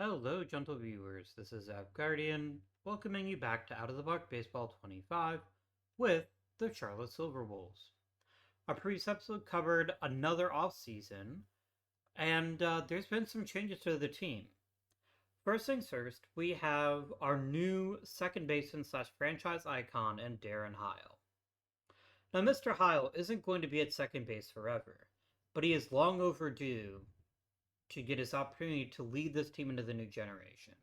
Hello, gentle viewers. This is Guardian, welcoming you back to Out of the Park Baseball 25 with the Charlotte Silver Bulls. Our previous episode covered another offseason, and there's been some changes to the team. First things first, we have our new second baseman slash franchise icon and Darren Heil. Now, Mr. Heil isn't going to be at second base forever, but he is long overdue to get his opportunity to lead this team into the new generation.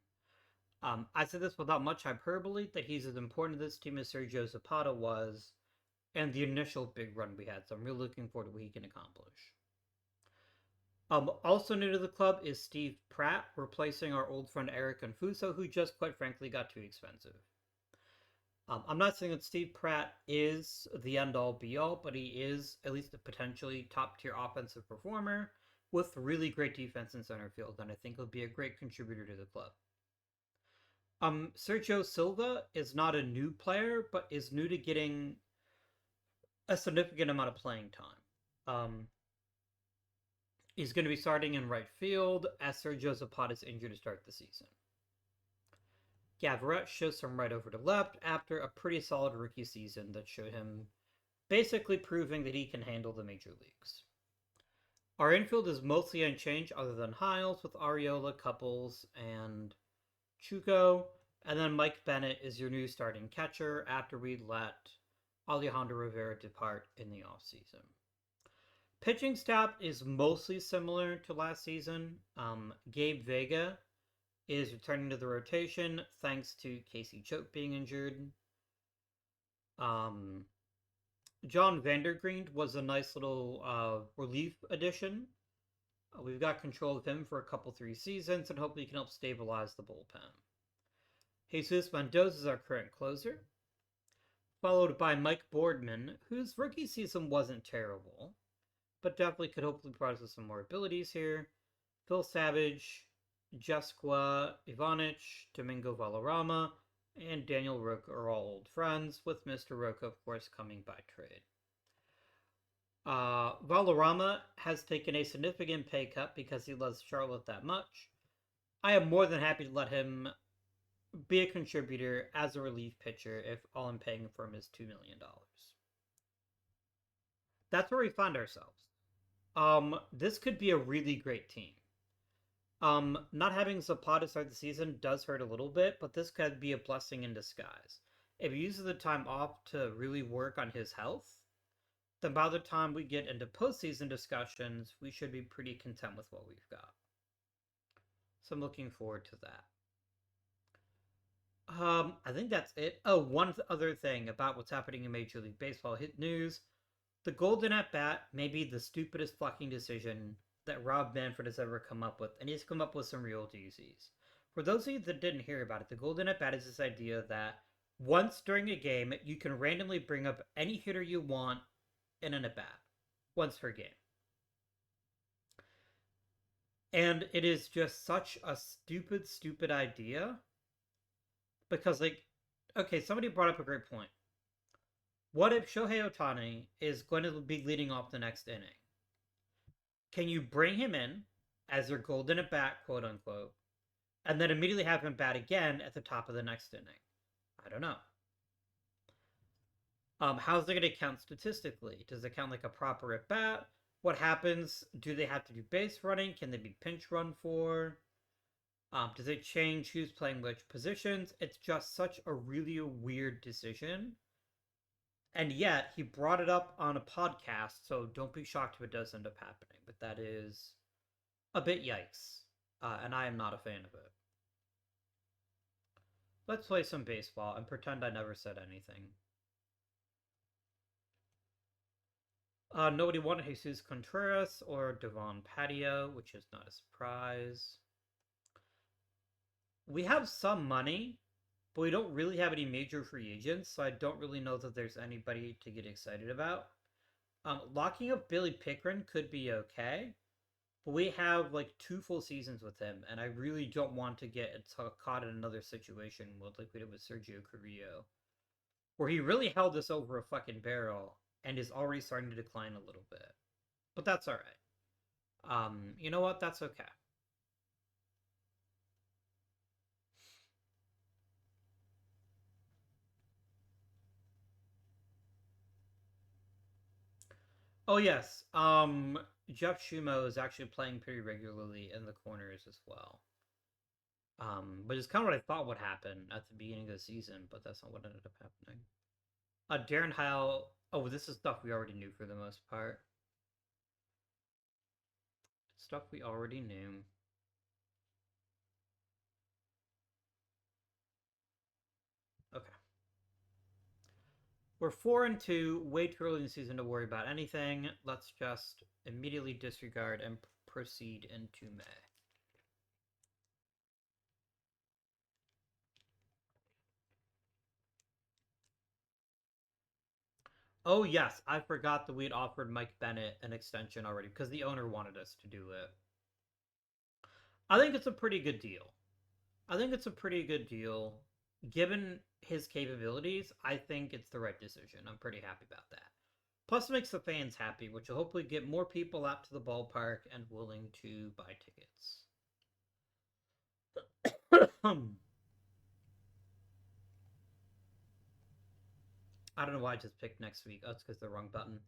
I say this without much hyperbole that he's as important to this team as Sergio Zapata was, and the initial big run we had. So I'm really looking forward to what he can accomplish. Also new to the club is Steve Pratt, replacing our old friend Eric Confuso, who just quite frankly got too expensive. I'm not saying that Steve Pratt is the end all be all, but he is at least a potentially top tier offensive performer with really great defense in center field, and I think he'll be a great contributor to the club. Sergio Silva is not a new player, but is new to getting a significant amount of playing time. He's going to be starting in right field as Sergio Zapata is injured to start the season. Gavarette shows some right over to left after a pretty solid rookie season that showed him basically proving that he can handle the major leagues. Our infield is mostly unchanged other than Hiles with Ariola, Couples, and Chuko. And then Mike Bennett is your new starting catcher after we let Alejandro Rivera depart in the offseason. Pitching staff is mostly similar to last season. Gabe Vega is returning to the rotation thanks to Casey Choate being injured. John Vandergreen was a nice little relief addition. We've got control of him for a couple 3 seasons, and hopefully he can help stabilize the bullpen. Jesus Mendoza is our current closer, followed by Mike Boardman, whose rookie season wasn't terrible, but definitely could hopefully provide us with some more abilities here. Phil Savage, Jesqua Ivanic, Domingo Valderrama, and Daniel Rook are all old friends, with Mr. Rook, of course, coming by trade. Valderrama has taken a significant pay cut because he loves Charlotte that much. I am more than happy to let him be a contributor as a relief pitcher if all I'm paying for him is $2 million. That's where we find ourselves. This could be a really great team. Not having Zapata start the season does hurt a little bit, but this could be a blessing in disguise. If he uses the time off to really work on his health, then by the time we get into postseason discussions, we should be pretty content with what we've got. So I'm looking forward to that. I think that's it. Oh, one other thing about what's happening in Major League Baseball hit news. The Golden at Bat may be the stupidest fucking decision that Rob Manfred has ever come up with, and he's come up with some real doozies. For those of you that didn't hear about it, the Golden at Bat is this idea that once during a game, you can randomly bring up any hitter you want in an at bat, once per game. And it is just such a stupid, stupid idea. Because, like, okay, somebody brought up a great point. What if Shohei Ohtani is going to be leading off the next inning? Can you bring him in as your golden at bat, quote unquote, and then immediately have him bat again at the top of the next inning? I don't know. How's it going to count statistically? Does it count like a proper at bat? What happens? Do they have to do base running? Can they be pinch run for? Does it change who's playing which positions? It's just such a really weird decision. And yet, he brought it up on a podcast, so don't be shocked if it does end up happening. But that is a bit yikes. And I am not a fan of it. Let's play some baseball and pretend I never said anything. Nobody wanted Jesus Contreras or Devon Patio, which is not a surprise. We have some money, but we don't really have any major free agents, so I don't really know that there's anybody to get excited about. Locking up Billy Pickering could be okay, but we have like 2 full seasons with him, and I really don't want to get caught in another situation like we did with Sergio Carrillo, where he really held us over a fucking barrel and is already starting to decline a little bit. But that's alright. You know what? That's okay. Oh yes, Jeff Schumo is actually playing pretty regularly in the corners as well. Which is kind of what I thought would happen at the beginning of the season, but that's not what ended up happening. Darren Heil. Oh, this is stuff we already knew for the most part. Stuff we already knew. Okay. We're 4-2, way too early in the season to worry about anything. Let's just immediately disregard and proceed into May. Oh yes, I forgot that we'd offered Mike Bennett an extension already because the owner wanted us to do it. I think it's a pretty good deal. I think it's a pretty good deal. Given his capabilities, I think it's the right decision. I'm pretty happy about that. Plus, it makes the fans happy, which will hopefully get more people out to the ballpark and willing to buy tickets. I don't know why I just picked next week. Oh, it's because the wrong button.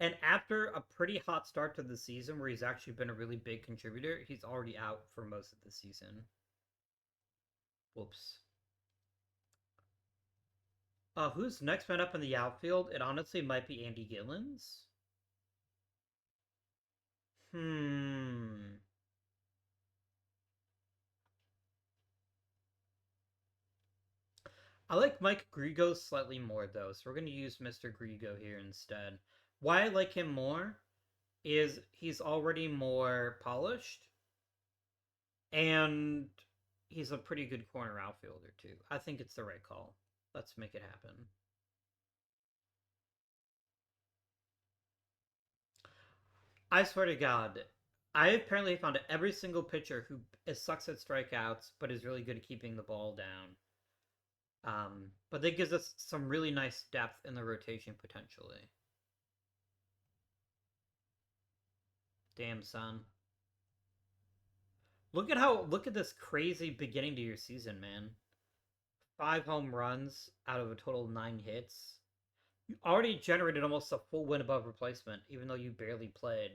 And after a pretty hot start to the season where he's actually been a really big contributor, he's already out for most of the season. Whoops. Who's next man up in the outfield? It honestly might be Andy Gillens. Hmm. I like Mike Grigo slightly more though, so we're gonna use Mr. Grigo here instead. Why I like him more is he's already more polished, and he's a pretty good corner outfielder too. I think it's the right call. Let's make it happen. I swear to God, I apparently found every single pitcher who sucks at strikeouts but is really good at keeping the ball down. But that gives us some really nice depth in the rotation potentially. Damn, son. Look at this crazy beginning to your season, man. 5 home runs out of a total of 9 hits. You already generated almost a full win above replacement, even though you barely played.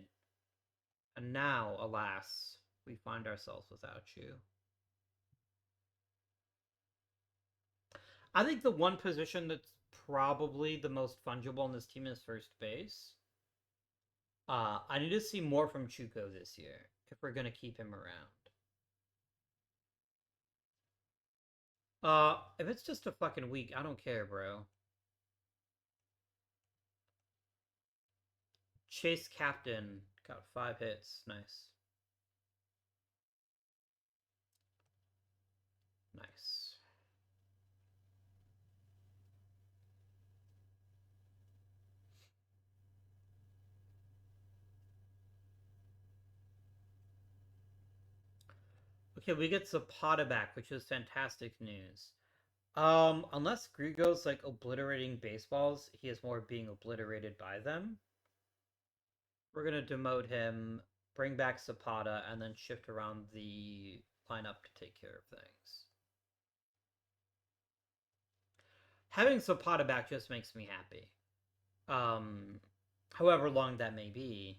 And now, alas, we find ourselves without you. I think the one position that's probably the most fungible in this team is first base. I need to see more from Chuko this year if we're gonna keep him around. If it's just a fucking week, I don't care, bro. Chase Captain got 5 hits. Nice. Nice. Okay, we get Zapata back, which is fantastic news. Unless Grigo's like obliterating baseballs, he is more being obliterated by them. We're gonna demote him, bring back Zapata, and then shift around the lineup to take care of things. Having Zapata back just makes me happy. Um, However long that may be,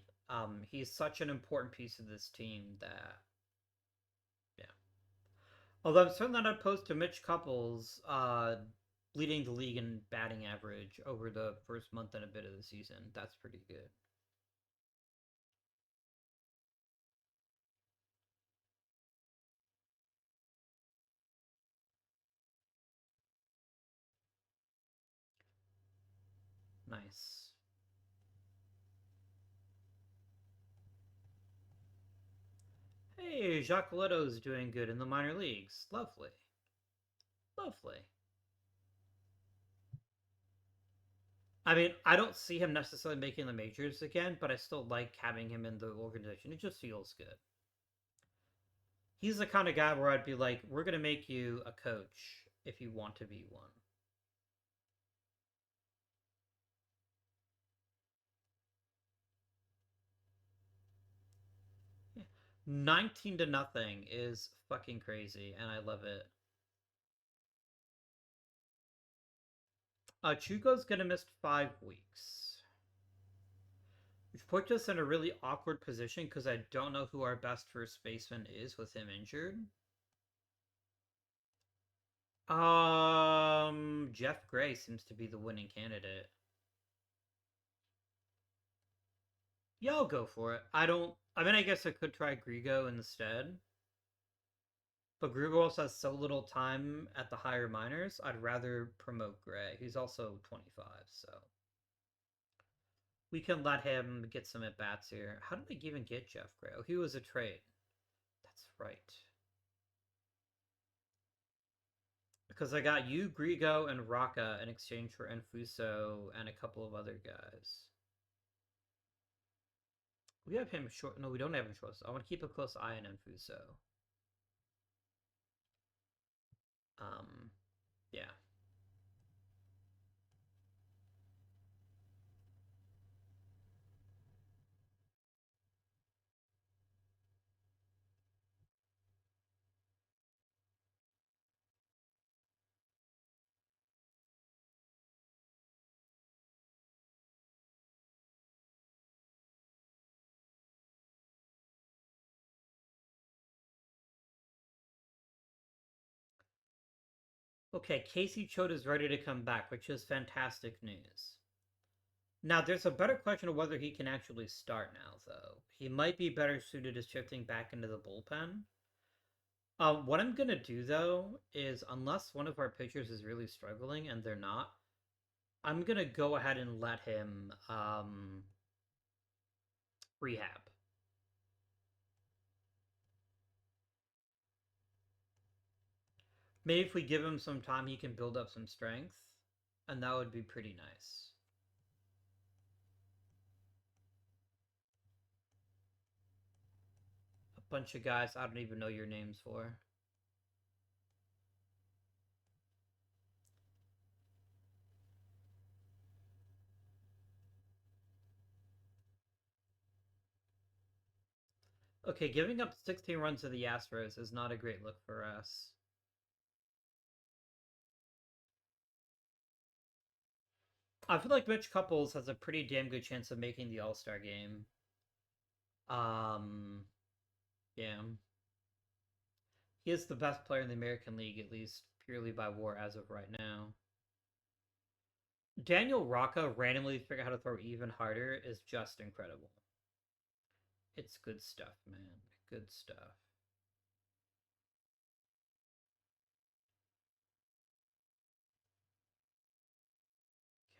he's such an important piece of this team that, yeah. Although I'm certainly not opposed to Mitch Couples leading the league in batting average over the first month and a bit of the season. That's pretty good. Nice. Hey, Jacques Leto's doing good in the minor leagues. Lovely. Lovely. I mean, I don't see him necessarily making the majors again, but I still like having him in the organization. It just feels good. He's the kind of guy where I'd be like, we're going to make you a coach if you want to be one. 19 to nothing is fucking crazy, and I love it. Chuko's gonna miss 5 weeks. Which puts us in a really awkward position because I don't know who our best first baseman is with him injured. Jeff Gray seems to be the winning candidate. Yeah, I'll go for it. I mean, I guess I could try Grigo instead. But Grigo also has so little time at the higher minors. I'd rather promote Gray. He's also 25, so we can let him get some at bats here. How did I even get Jeff Gray? Oh, he was a trade. That's right. Because I got you, Grigo, and Raka in exchange for Enfuso and a couple of other guys. We have him short. No, we don't have him short. So I want to keep a close eye on Enfuso. Yeah. Okay, Casey Choate is ready to come back, which is fantastic news. Now, there's a better question of whether he can actually start now, though. He might be better suited to shifting back into the bullpen. What I'm gonna do though is, unless one of our pitchers is really struggling, and they're not, I'm gonna go ahead and let him rehab. Maybe if we give him some time, he can build up some strength, and that would be pretty nice. A bunch of guys I don't even know your names for. Okay, giving up 16 runs to the Astros is not a great look for us. I feel like Mitch Couples has a pretty damn good chance of making the All-Star game. Um, yeah. He is the best player in the American League, at least purely by WAR as of right now. Daniel Rocca randomly figure out how to throw even harder is just incredible. It's good stuff, man. Good stuff.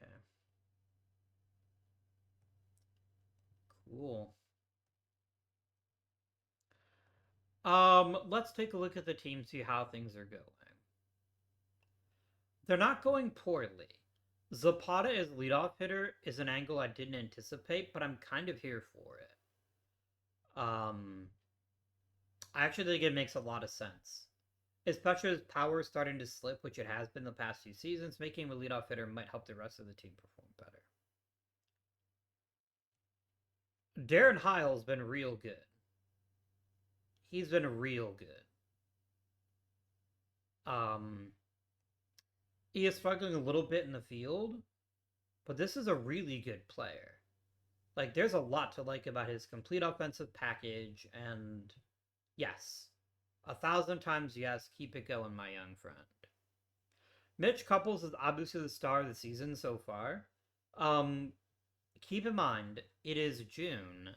Okay. Cool. Let's take a look at the team, see how things are going. They're not going poorly. Zapata as leadoff hitter is an angle I didn't anticipate, but I'm kind of here for it. I actually think it makes a lot of sense. Especially as power is starting to slip, which it has been the past few seasons, making him a leadoff hitter might help the rest of the team perform better. Darren Heil's been real good. He's been real good. Um, he is struggling a little bit in the field, but this is a really good player. Like, there's a lot to like about his complete offensive package, and yes, 1,000 times yes, keep it going, my young friend. Mitch Couples is obviously the star of the season so far. Um, Keep in mind, it is June,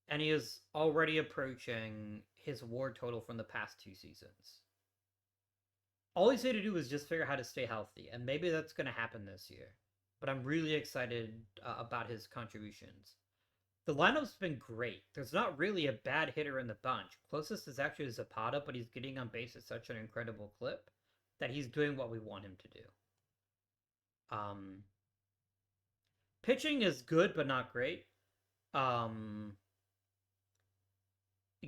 and he is already approaching his WAR total from the past 2 seasons. All he's had to do is just figure out how to stay healthy, and maybe that's going to happen this year. But I'm really excited about his contributions. The lineup's been great. There's not really a bad hitter in the bunch. Closest is actually Zapata, but he's getting on base at such an incredible clip that he's doing what we want him to do. Um, Pitching is good, but not great. Um,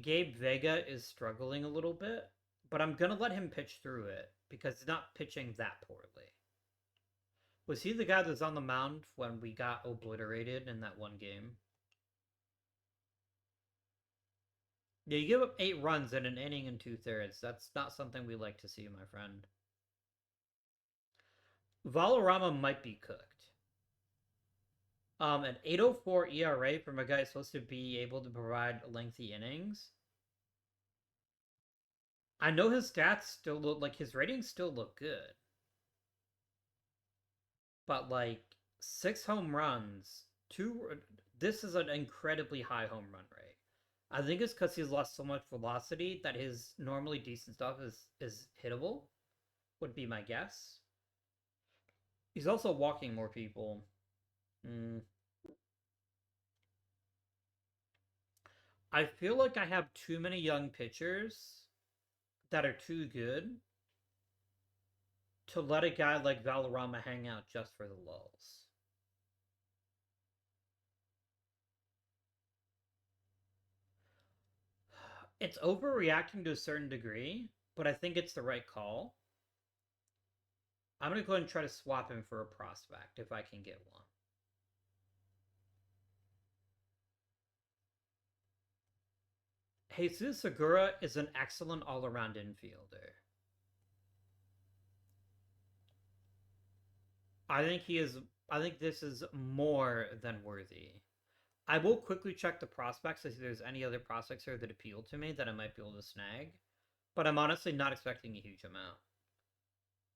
Gabe Vega is struggling a little bit, but I'm gonna let him pitch through it because he's not pitching that poorly. Was he the guy that was on the mound when we got obliterated in that one game? Yeah, you give up 8 runs in an inning and 2/3. That's not something we like to see, my friend. Valorama might be cooked. An 8.04 ERA from a guy supposed to be able to provide lengthy innings. I know his stats still look like his ratings still look good, but like 6 home runs, two. This is an incredibly high home run rate. I think it's because he's lost so much velocity that his normally decent stuff is hittable. Would be my guess. He's also walking more people. Mm. I feel like I have too many young pitchers that are too good to let a guy like Valderrama hang out just for the lulls. It's overreacting to a certain degree, but I think it's the right call. I'm going to go ahead and try to swap him for a prospect if I can get one. Jesus Segura is an excellent all-around infielder. I think he is. I think this is more than worthy. I will quickly check the prospects to see if there's any other prospects here that appeal to me that I might be able to snag. But I'm honestly not expecting a huge amount.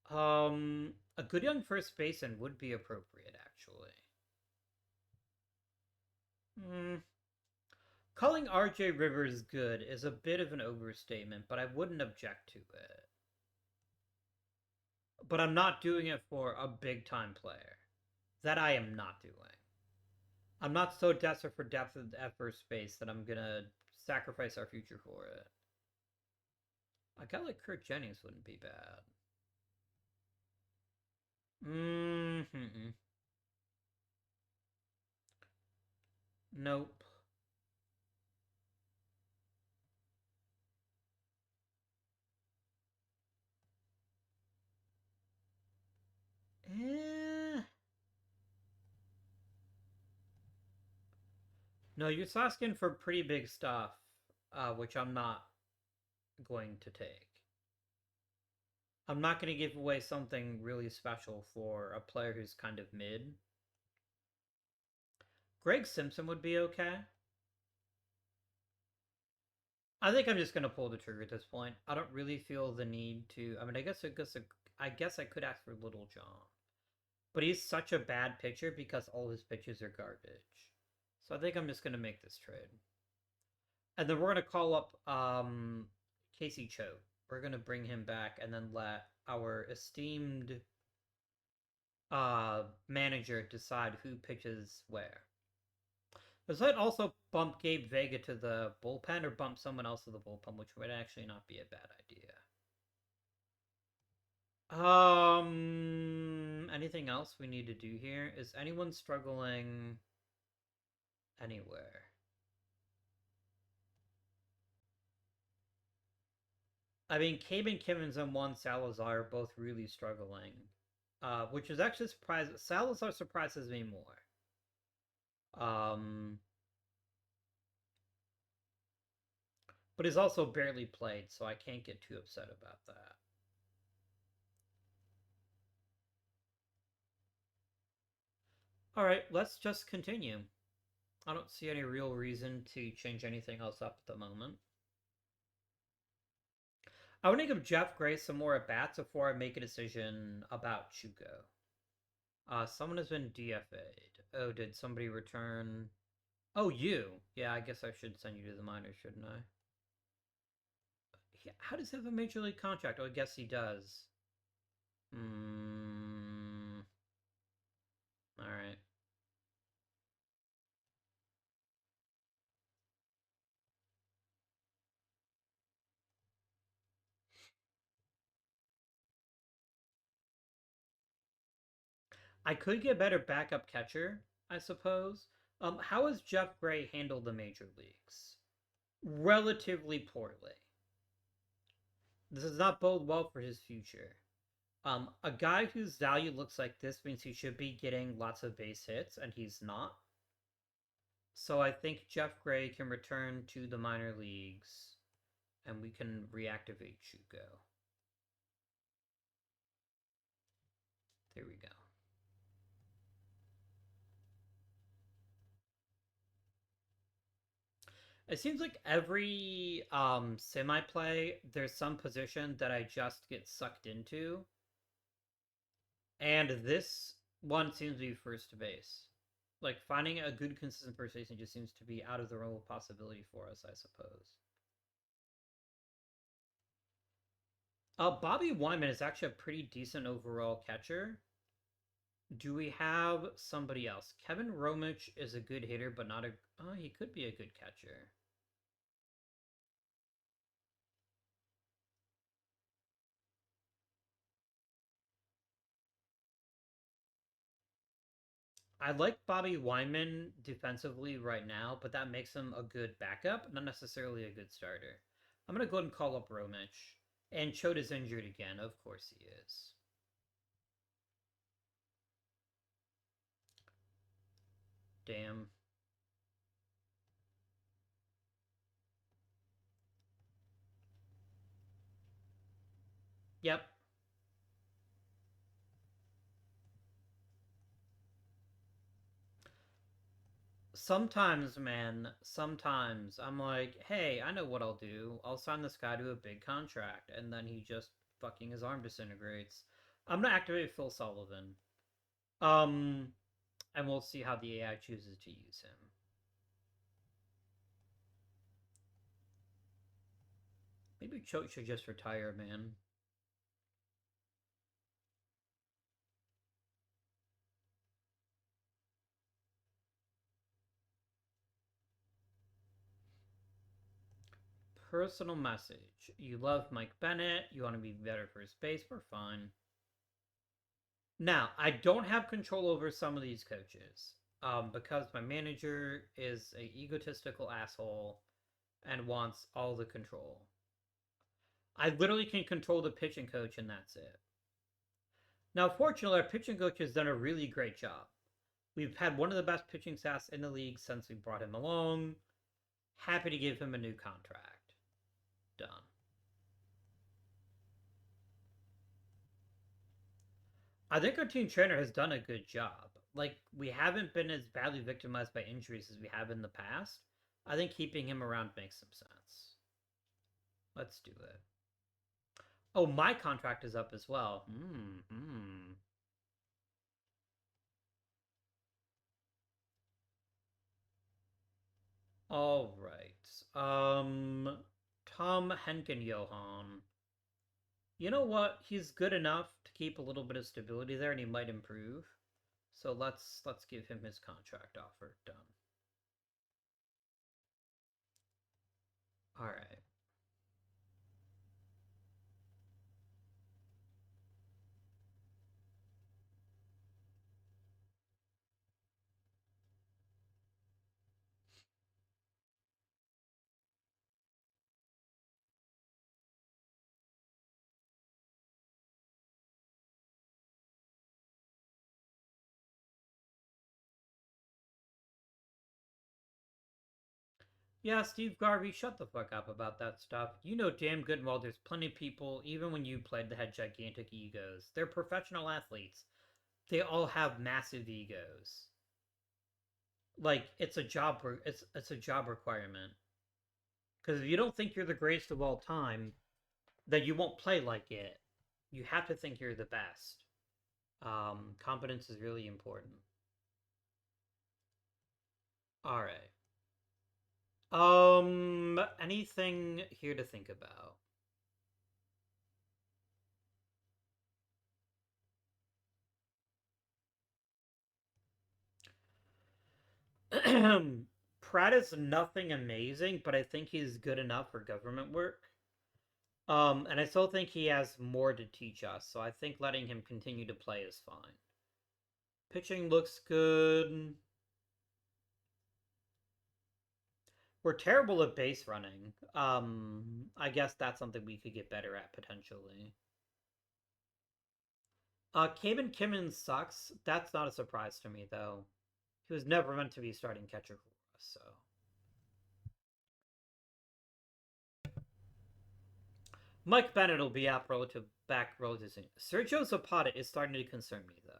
A good young first baseman would be appropriate, actually. Hmm. Calling RJ Rivers good is a bit of an overstatement, but I wouldn't object to it. But I'm not doing it for a big time player. That I am not doing. I'm not so desperate for depth at first base that I'm gonna sacrifice our future for it. A guy like Kurt Jennings wouldn't be bad. Mm-hmm. Nope. Eh. No, you're asking for pretty big stuff, which I'm not going to take. I'm not going to give away something really special for a player who's kind of mid. Greg Simpson would be okay. I think I'm just going to pull the trigger at this point. I don't really feel the need to. I mean, I guess I could ask for Little John, but he's such a bad pitcher because all his pitches are garbage. So I think I'm just going to make this trade. And then we're going to call up Casey Choate. We're going to bring him back and then let our esteemed manager decide who pitches where. Does that also bump Gabe Vega to the bullpen or bump someone else to the bullpen, which would actually not be a bad idea? Anything else we need to do here? Is anyone struggling anywhere? I mean, Cabe Kimmins and Juan Salazar are both really struggling, which is actually surprising. Salazar surprises me more. But he's also barely played, so I can't get too upset about that. All right, let's just continue. I don't see any real reason to change anything else up at the moment. I want to give Jeff Gray some more at bats before I make a decision about Chuko. Someone has been DFA'd. Oh, did somebody return? Oh, you. Yeah, I guess I should send you to the minors, shouldn't I? How does he have a major league contract? Oh, I guess he does. All right. I could get a better backup catcher, I suppose. How has Jeff Gray handled the major leagues? Relatively poorly. This does not bode well for his future. A guy whose value looks like this means he should be getting lots of base hits, and he's not. So I think Jeff Gray can return to the minor leagues, and we can reactivate Chuko. There we go. It seems like every semi play, there's some position that I just get sucked into, and this one seems to be first base. Like finding a good consistent first baseman just seems to be out of the realm of possibility for us, I suppose. Bobby Wyman is actually a pretty decent overall catcher. Do we have somebody else? Kevin Romich is a good hitter, but not a. Oh, he could be a good catcher. I like Bobby Wyman defensively right now, but that makes him a good backup, not necessarily a good starter. I'm gonna go ahead and call up Romich. And Choda's injured again. Of course he is. Damn. Yep. Sometimes, man, sometimes I'm like, hey, I know what I'll do. I'll sign this guy to a big contract, and then he just fucking his arm disintegrates. I'm gonna activate Phil Sullivan. Um, and we'll see how the AI chooses to use him. Maybe Choate should just retire, man. Personal message. You love Mike Bennett. You want to be better for space. We're fine. Now, I don't have control over some of these coaches because my manager is a egotistical asshole and wants all the control. I literally can control the pitching coach, and that's it. Now, fortunately, our pitching coach has done a really great job. We've had one of the best pitching staffs in the league since we brought him along. Happy to give him a new contract. Done. I think our team trainer has done a good job. Like, we haven't been as badly victimized by injuries as we have in the past. I think keeping him around makes some sense. Let's do it. Oh, my contract is up as well. Hmm. All right. Tom Henkin Johan. You know what? He's good enough to keep a little bit of stability there, and he might improve. So let's give him his contract offer. Done. All right. Yeah, Steve Garvey, shut the fuck up about that stuff. You know damn good and well there's plenty of people, even when you played, that had gigantic egos. They're professional athletes. They all have massive egos. Like it's a job requirement. Because if you don't think you're the greatest of all time, then you won't play like it. You have to think you're the best. Competence is really important. All right. Anything here to think about? Pratt is nothing amazing, but I think he's good enough for government work. And I still think he has more to teach us, so I think letting him continue to play is fine. Pitching looks good. We're terrible at base running. I guess that's something we could get better at potentially. Kamen Kimmins sucks. That's not a surprise to me though. He was never meant to be starting catcher for us, so. Mike Bennett will be out back relative soon. Sergio Zapata is starting to concern me though.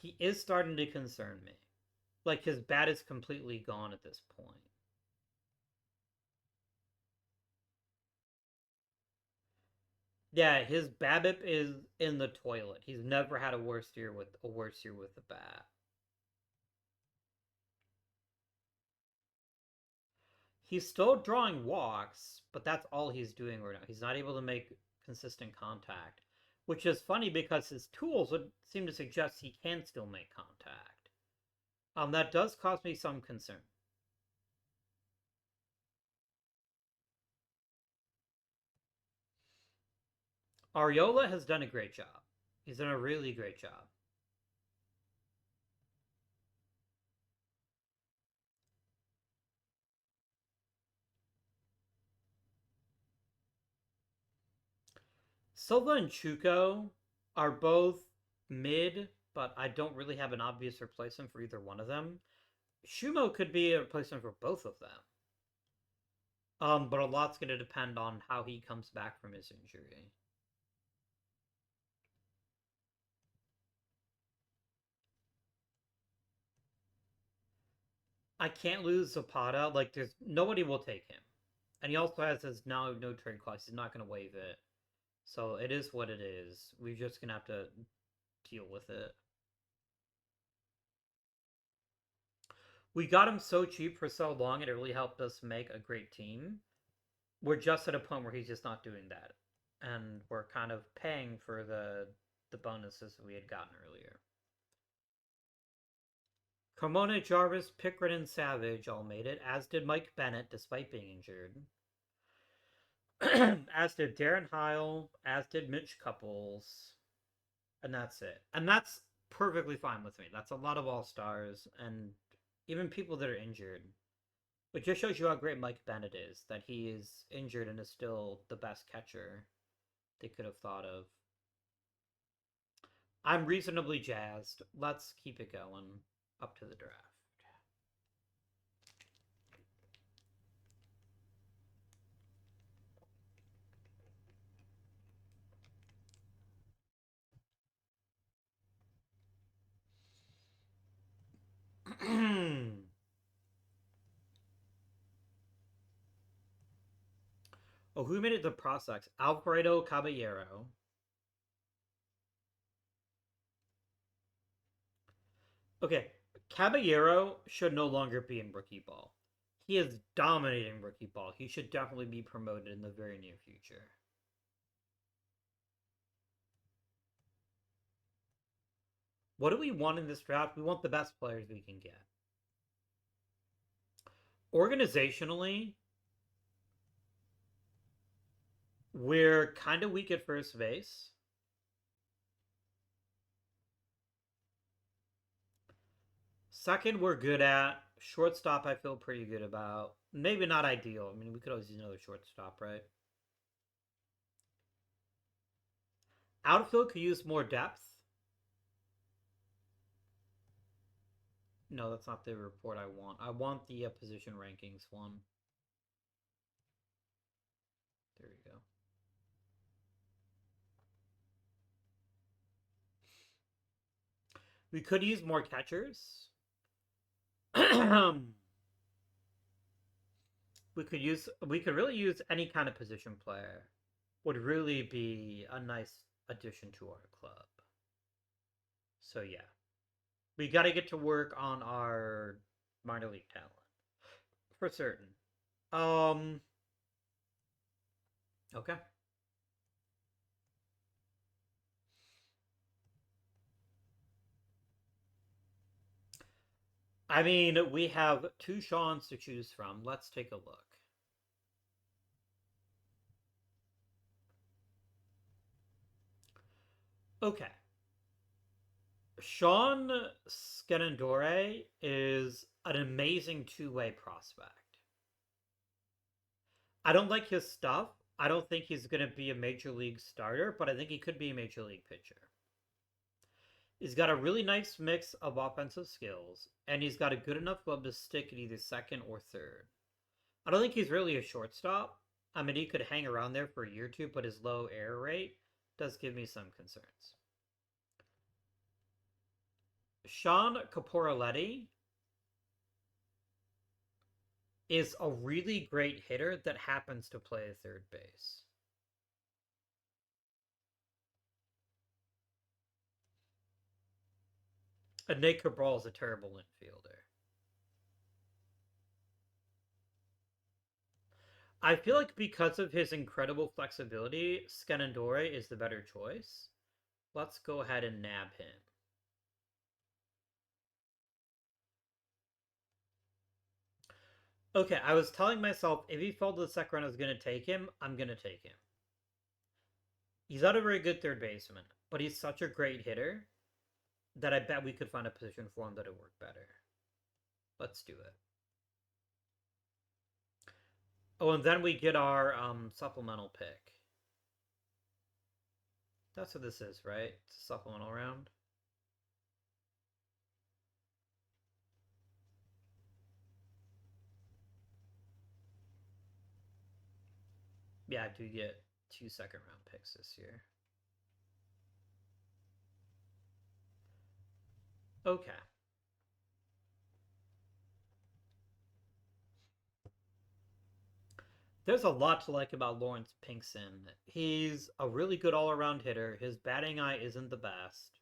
He is starting to concern me. Like, his bat is completely gone at this point. Yeah, his BABIP is in the toilet. He's never had a worse year with the bat. He's still drawing walks, but that's all he's doing right now. He's not able to make consistent contact, which is funny because his tools would seem to suggest he can still make contact. That does cause me some concern. Ariola has done a great job. He's done a really great job. Silva and Chuko are both mid, but I don't really have an obvious replacement for either one of them. Shumo could be a replacement for both of them. But a lot's going to depend on how he comes back from his injury. I can't lose Zapata. Like, there's nobody will take him, and he also has his now no trade clause. He's not going to waive it, so it is what it is. We're just gonna have to deal with it. We got him so cheap for so long, and it really helped us make a great team. We're just at a point where he's just not doing that, and we're kind of paying for the bonuses that we had gotten earlier. Carmona, Jarvis, Pickard, and Savage all made it, as did Mike Bennett, despite being injured. As did Darren Heil, as did Mitch Couples, and that's it. And that's perfectly fine with me. That's a lot of all-stars, and even people that are injured. It just shows you how great Mike Bennett is, that he is injured and is still the best catcher they could have thought of. I'm reasonably jazzed. Let's keep it going up to the draft. Oh, who made it to prospects? Alfredo Caballero. Okay, Caballero should no longer be in rookie ball. He is dominating rookie ball. He should definitely be promoted in the very near future. What do we want in this draft? We want the best players we can get. Organizationally, we're kind of weak at first base. Second, we're good at. Shortstop, I feel pretty good about. Maybe not ideal. I mean, we could always use another shortstop, right? Outfield could use more depth. No, that's not the report I want. I want the position rankings one. There you go. We could use more catchers. We could really use any kind of position player. Would really be a nice addition to our club. So yeah. We got to get to work on our minor league talent. For certain. Um okay. I mean, we have two Seans to choose from. Let's take a look. Okay. Sean Skenandore is an amazing two-way prospect. I don't like his stuff. I don't think he's going to be a major league starter, but I think he could be a major league pitcher. He's got a really nice mix of offensive skills, and he's got a good enough glove to stick at either second or third. I don't think he's really a shortstop. I mean, he could hang around there for a year or two, but his low error rate does give me some concerns. Sean Caporaletti is a really great hitter that happens to play third base. And Nate Cabral is a terrible infielder. I feel like because of his incredible flexibility, Skenandore is the better choice. Let's go ahead and nab him. Okay, I was telling myself if he fell to the second round, I was going to take him. I'm going to take him. He's not a very good third baseman, but he's such a great hitter that I bet we could find a position for him that would work better. Let's do it. Oh, and then we get our supplemental pick. That's what this is, right? It's a supplemental round. Yeah, I do get 2 second-round picks this year. Okay. There's a lot to like about Lawrence Pinkson. He's a really good all-around hitter. His batting eye isn't the best.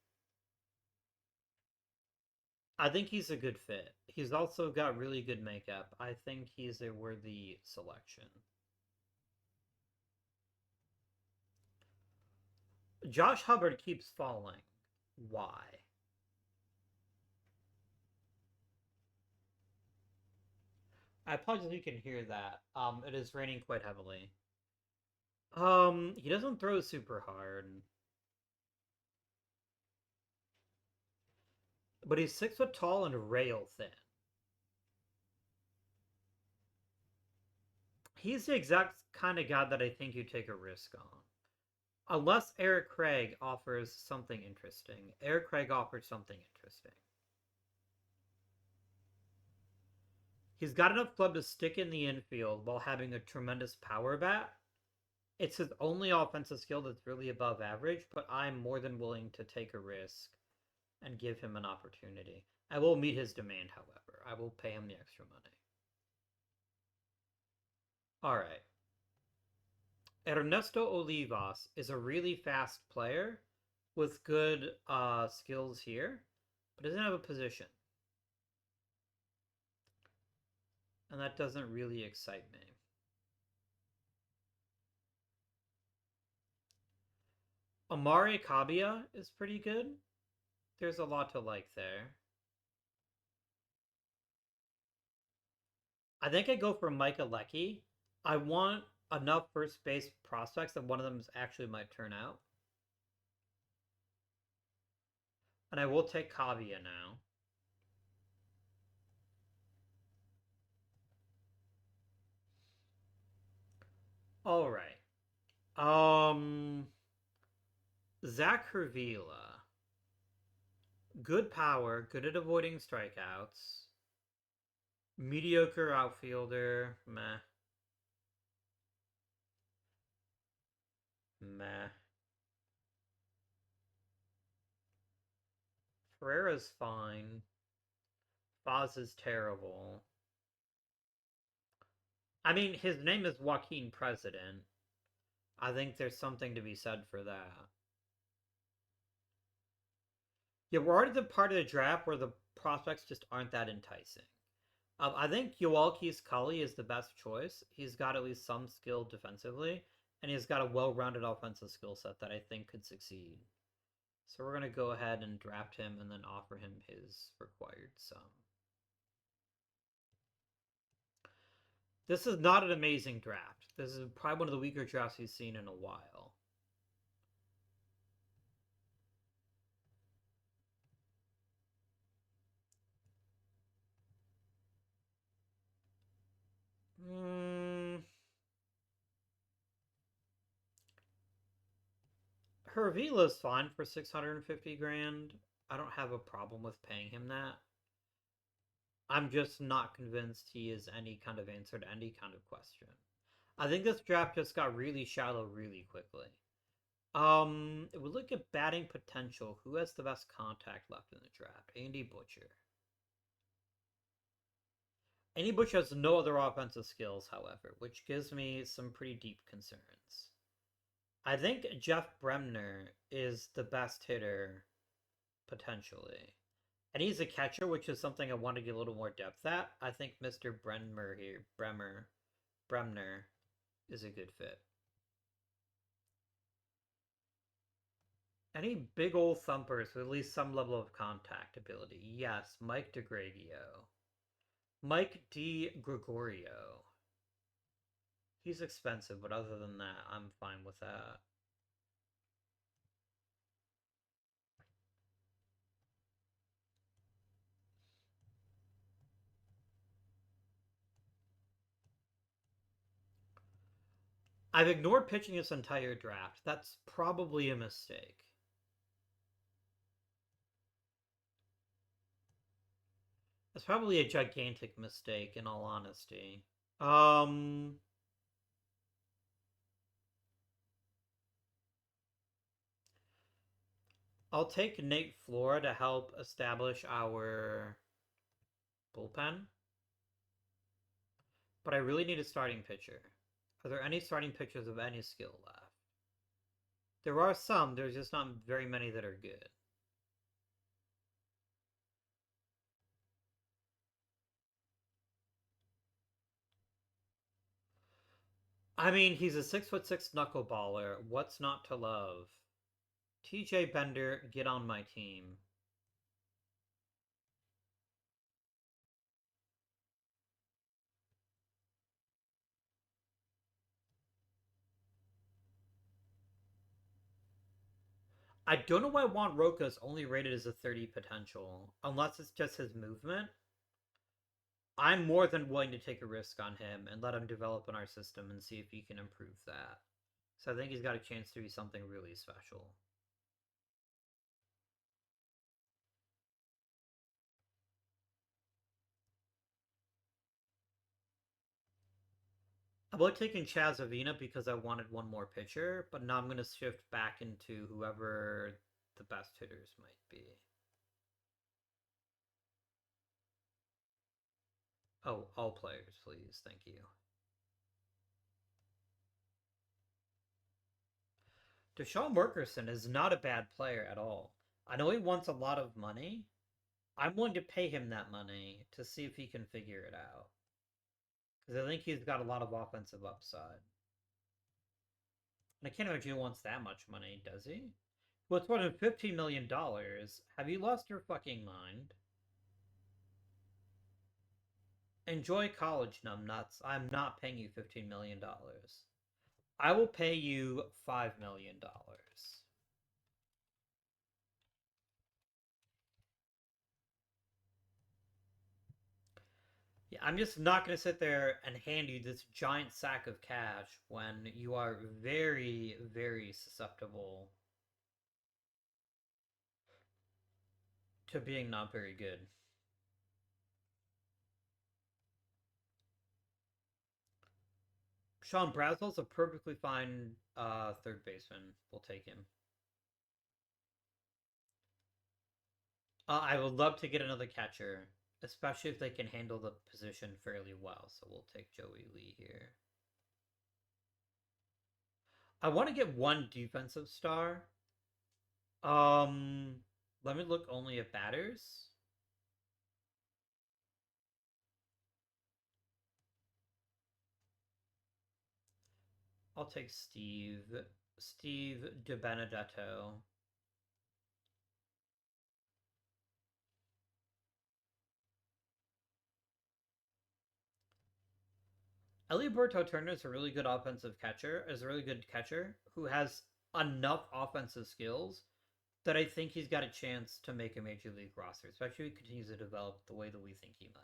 I think he's a good fit. He's also got really good makeup. I think he's a worthy selection. Josh Hubbard keeps falling. Why? I apologize if you can hear that. It is raining quite heavily. He doesn't throw super hard, but he's 6 foot tall and rail thin. He's the exact kind of guy that I think you take a risk on. Unless Eric Craig offers something interesting. Eric Craig offers something interesting. He's got enough club to stick in the infield while having a tremendous power bat. It's his only offensive skill that's really above average, but I'm more than willing to take a risk and give him an opportunity. I will meet his demand, however. I will pay him the extra money. All right. Ernesto Olivas is a really fast player with good skills here, but doesn't have a position. And that doesn't really excite me. Amare Kabia is pretty good. There's a lot to like there. I think I go for Micah Leckie. I want enough first base prospects that one of them actually might turn out. And I will take Kavia now. All right. Zach Hervila. Good power, good at avoiding strikeouts. Mediocre outfielder. Meh. Meh. Ferreira's fine. Foz is terrible. I mean, his name is Joaquin President. I think there's something to be said for that. Yeah, we're already the part of the draft where the prospects just aren't that enticing. I think Yoelkis Cully is the best choice. He's got at least some skill defensively, and he's got a well-rounded offensive skill set that I think could succeed. So we're going to go ahead and draft him and then offer him his required sum. This is not an amazing draft. This is probably one of the weaker drafts he's seen in a while. Hervila's fine for 650 grand. I don't have a problem with paying him that. I'm just not convinced he is any kind of answer to any kind of question. I think this draft just got really shallow really quickly. If we look at batting potential, who has the best contact left in the draft? Andy Butcher. Annie Bush has no other offensive skills, however, which gives me some pretty deep concerns. I think Jeff Bremner is the best hitter, potentially. And he's a catcher, which is something I want to get a little more depth at. I think Mr. Bremner is a good fit. Any big old thumpers with at least some level of contact ability? Yes, Mike DeGregio. Mike D. Gregorio. He's expensive, but other than that, I'm fine with that. I've ignored pitching this entire draft. That's probably a mistake. That's probably a gigantic mistake, in all honesty. Um, I'll take Nate Flora to help establish our bullpen, but I really need a starting pitcher. Are there any starting pitchers of any skill left? There are some, there's just not very many that are good. I mean, he's a 6'6" knuckleballer. What's not to love? TJ Bender, get on my team. I don't know why Juan Roca is only rated as a 30 potential, unless it's just his movement. I'm more than willing to take a risk on him and let him develop in our system and see if he can improve that. So I think he's got a chance to be something really special. I would have taken Chaz Avina because I wanted one more pitcher, but now I'm going to shift back into whoever the best hitters might be. Oh, all players, please. Thank you. Deshaun Wilkerson is not a bad player at all. I know he wants a lot of money. I'm willing to pay him that money to see if he can figure it out. Because I think he's got a lot of offensive upside. And I can't imagine he wants that much money, does he? Well, it's more than $15 million. Have you lost your fucking mind? Enjoy college, numbnuts. I'm not paying you $15 million. I will pay you $5 million. Yeah, I'm just not going to sit there and hand you this giant sack of cash when you are very, very susceptible to being not very good. Sean Brazel's a perfectly fine third baseman. We'll take him. I would love to get another catcher, especially if they can handle the position fairly well. So we'll take Joey Lee here. I want to get one defensive star. Um, Let me look only at batters. I'll take Steve DiBenedetto. Eliberto Turner is a really good offensive catcher, is a really good catcher who has enough offensive skills that I think he's got a chance to make a major league roster, especially if he continues to develop the way that we think he might.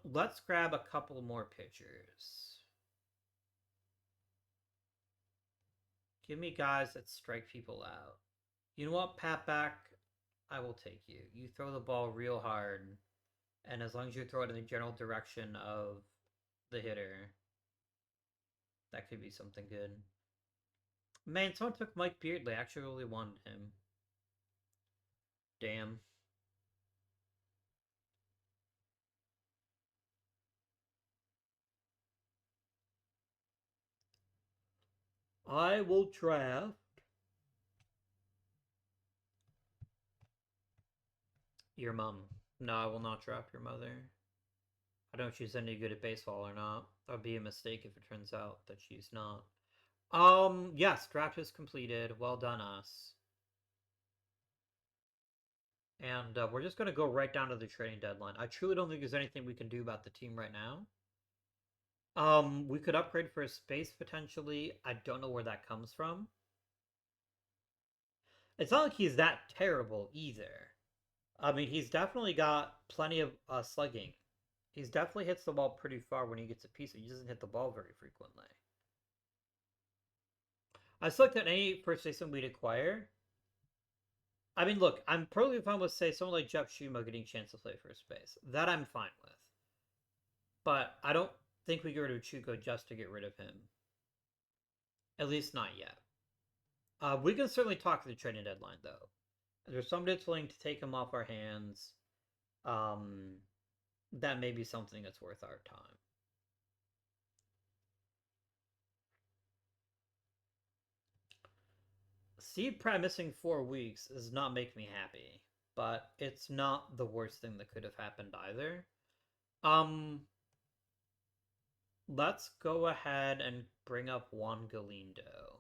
Let's grab a couple more pitchers. Give me guys that strike people out. You know what, Pat Back? I will take you. You throw the ball real hard, and as long as you throw it in the general direction of the hitter, that could be something good. Man, someone took Mike Beardley. I actually really wanted him. Damn. I will draft your mom. No, I will not draft your mother. I don't know if she's any good at baseball or not. That would be a mistake if it turns out that she's not. Yes, draft is completed. Well done, us. And we're just going to go right down to the trading deadline. I truly don't think there's anything we can do about the team right now. We could upgrade for a space potentially. I don't know where that comes from. It's not like he's that terrible either. I mean, he's definitely got plenty of slugging. He's definitely hits the ball pretty far when he gets a piece. He doesn't hit the ball very frequently. I select that any first baseman we'd acquire. I mean, look, I'm perfectly fine with, say, someone like Jeff Schuma getting a chance to play first base. That I'm fine with. But I don't think we get rid of Chuko just to get rid of him. At least not yet. We can certainly talk to the trading deadline, though. If there's somebody that's willing to take him off our hands, that may be something that's worth our time. Seed Pratt missing 4 weeks does not make me happy, but it's not the worst thing that could have happened either. Let's go ahead and bring up Juan Galindo.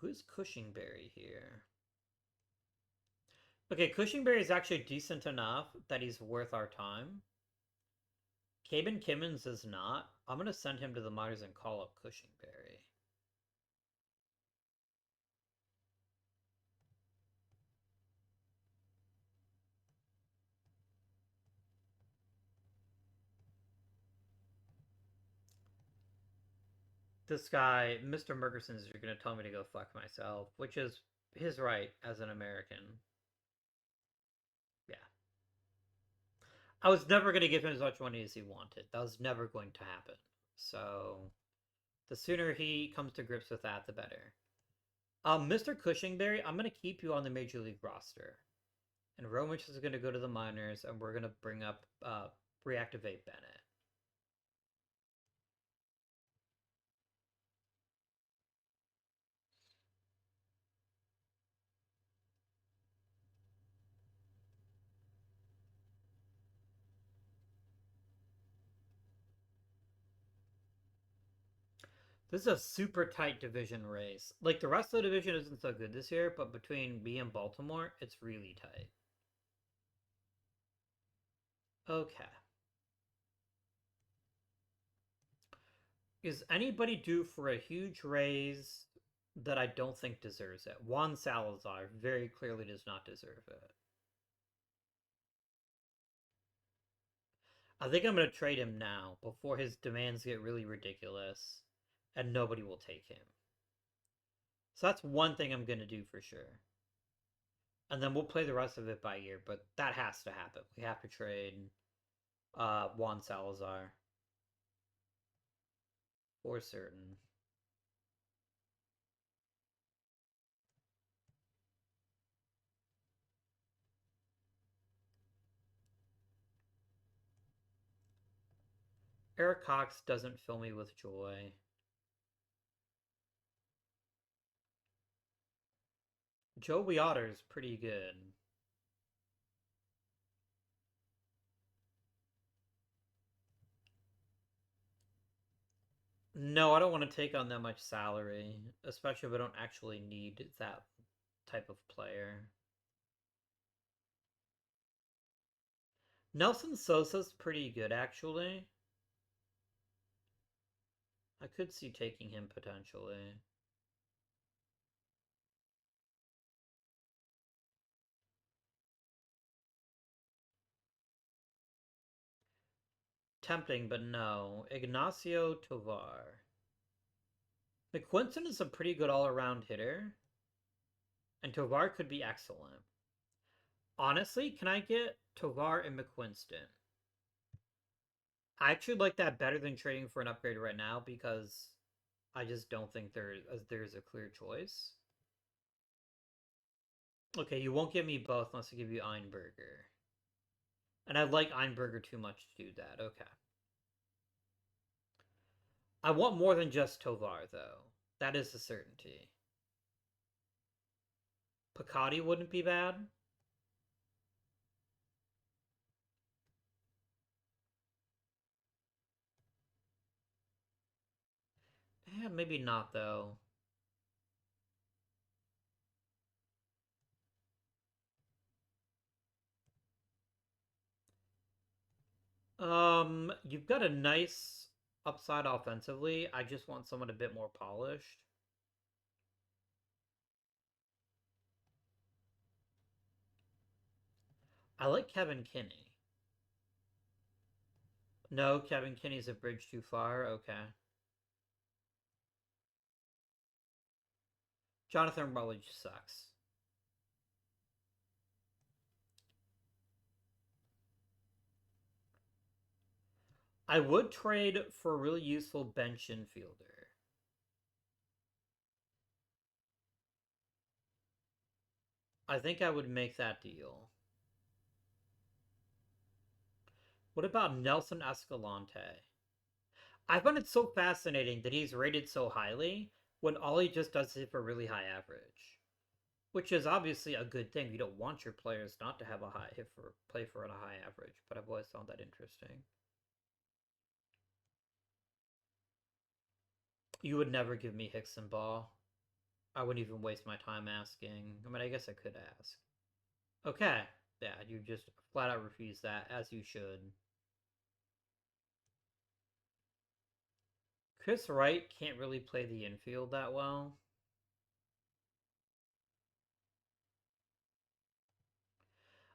Who's Cushingberry here? Okay, Cushingberry is actually decent enough that he's worth our time. Caben Kimmins is not. I'm going to send him to the minors and call up Cushingberry. This guy, Mr. Murgerson, is going to tell me to go fuck myself, which is his right as an American. Yeah. I was never going to give him as much money as he wanted. That was never going to happen. So the sooner he comes to grips with that, the better. Mr. Cushingberry, I'm going to keep you on the Major League roster. And Romich is going to go to the minors, and we're going to bring up, reactivate Bennett. This is a super tight division race. Like, the rest of the division isn't so good this year, but between me and Baltimore, it's really tight. Okay. Is anybody due for a huge raise that I don't think deserves it? Juan Salazar very clearly does not deserve it. I think I'm going to trade him now before his demands get really ridiculous and nobody will take him. So that's one thing I'm going to do for sure. And then we'll play the rest of it by ear, but that has to happen. We have to trade Juan Salazar. For certain. Eric Cox doesn't fill me with joy. Joey Otter's pretty good. No, I don't want to take on that much salary, especially if I don't actually need that type of player. Nelson Sosa's pretty good, actually. I could see taking him potentially. Tempting, but no. Ignacio Tovar. McQuinson is a pretty good all-around hitter, and Tovar could be excellent. Honestly, can I get Tovar and McQuinston? I actually like that better than trading for an upgrade right now because I just don't think there's a clear choice. Okay, you won't give me both unless I give you Einberger. And I like Einberger too much to do that. Okay. I want more than just Tovar, though. That is a certainty. Picotti wouldn't be bad. Yeah, maybe not, though. You've got a nice upside offensively. I just want someone a bit more polished. I like Kevin Kinney. No, Kevin Kinney's a bridge too far. Okay. Jonathan Rutledge sucks. I would trade for a really useful bench infielder. I think I would make that deal. What about Nelson Escalante? I find it so fascinating that he's rated so highly when all he just does is hit for a really high average, which is obviously a good thing. You don't want your players not to have a high hit for play for a high average, but I've always found that interesting. You would never give me Hickson Ball. I wouldn't even waste my time asking. I mean, I guess I could ask. Okay, yeah, you just flat out refuse that, as you should. Chris Wright can't really play the infield that well.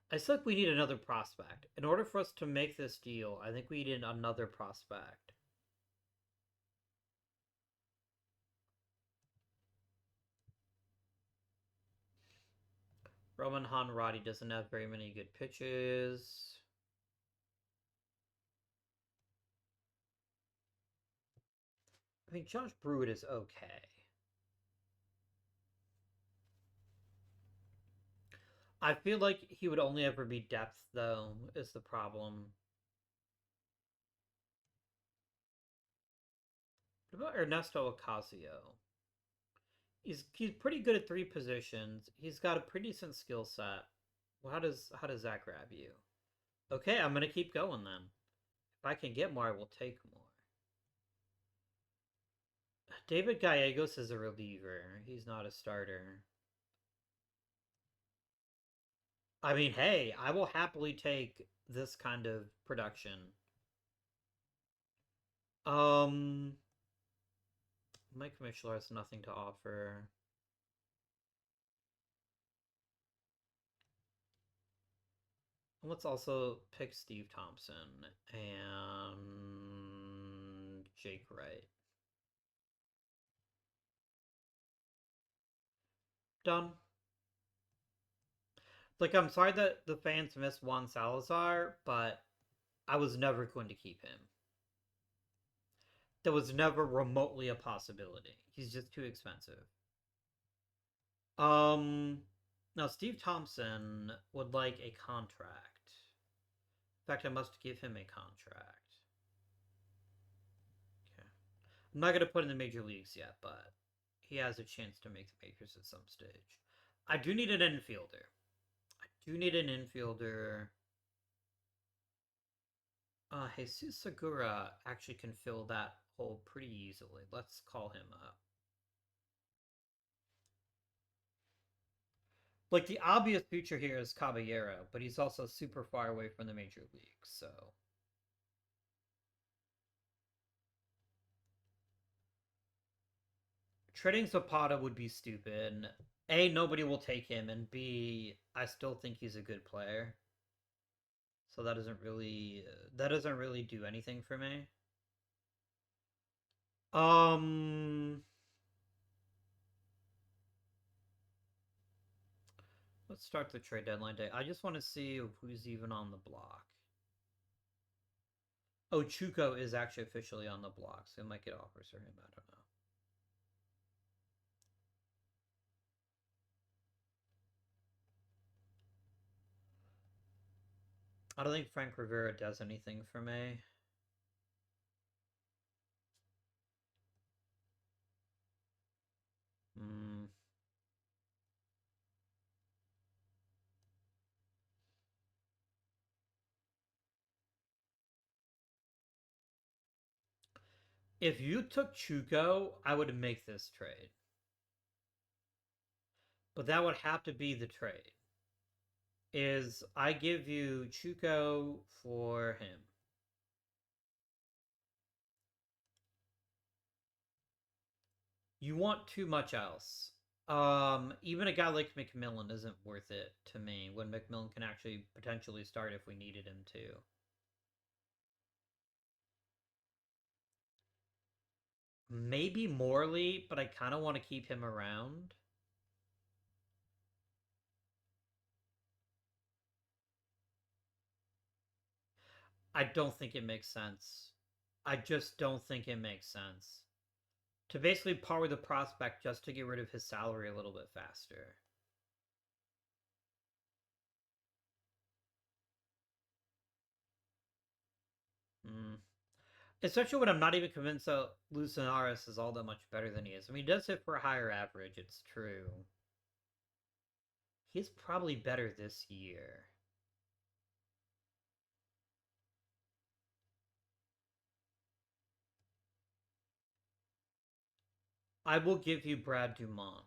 I feel like we need another prospect. In order for us to make this deal, I think we need another prospect. Roman Hanradi doesn't have very many good pitches. I mean, Josh Brewitt is okay. I feel like he would only ever be depth, though, is the problem. What about Ernesto Ocasio? He's pretty good at three positions. He's got a pretty decent skill set. Well, how does that grab you? Okay, I'm gonna keep going then. If I can get more, I will take more. David Gallegos is a reliever. He's not a starter. I mean, hey, I will happily take this kind of production. Um, Mike Mishler has nothing to offer. Let's also pick Steve Thompson and Jake Wright. Done. Like, I'm sorry that the fans missed Juan Salazar, but I was never going to keep him. That was never remotely a possibility. He's just too expensive. Um, Now Steve Thompson would like a contract. In fact, I must give him a contract. Okay. I'm not gonna put in the major leagues yet, but he has a chance to make the majors at some stage. I do need an infielder. I do need an infielder. Jesus Segura actually can fill that hole pretty easily. Let's call him up. Like, the obvious future here is Caballero, but he's also super far away from the major leagues, so. Trading Zapata would be stupid. A, nobody will take him, and B, I still think he's a good player. So that doesn't really do anything for me. Um let's start the trade deadline day. I just want to see who's even on the block. Oh, Chuko is actually officially on the block, so I might get offers for him. I don't know. I don't think Frank Rivera does anything for me. Hmm. If you took Chuko, I would make this trade. But that would have to be the trade. Is I give you Chuko for him. You want too much else. Even a guy like McMillan isn't worth it to me when McMillan can actually potentially start if we needed him to. Maybe Morley, but I kind of want to keep him around. I don't think it makes sense. I just don't think it makes sense. To basically power the prospect just to get rid of his salary a little bit faster. Hmm. Especially when I'm not even convinced that Lucinaris is all that much better than he is. I mean, he does hit for a higher average, it's true. He's probably better this year. I will give you Brad Dumont.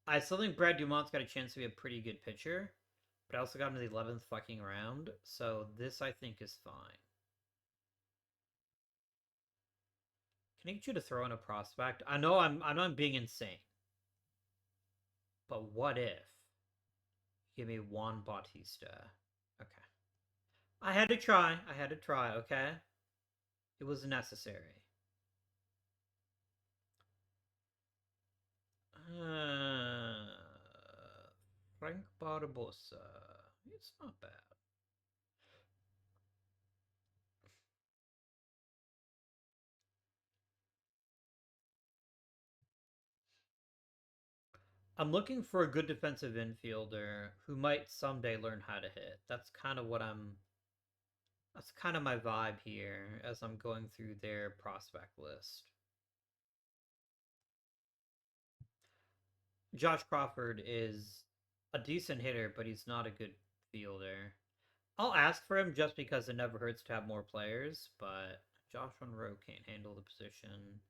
I still think Brad Dumont's got a chance to be a pretty good pitcher, but I also got him in the 11th fucking round, so this I think is fine. Can I get you to throw in a prospect? I know I'm being insane, but what if? Give me Juan Bautista. Okay. I had to try. I had to try, okay? It was necessary. Uh, Frank Barbosa. It's not bad. I'm looking for a good defensive infielder who might someday learn how to hit. That's kind of my vibe here as I'm going through their prospect list. Josh Crawford is a decent hitter, but he's not a good fielder. I'll ask for him just because it never hurts to have more players, but Josh Monroe can't handle the position.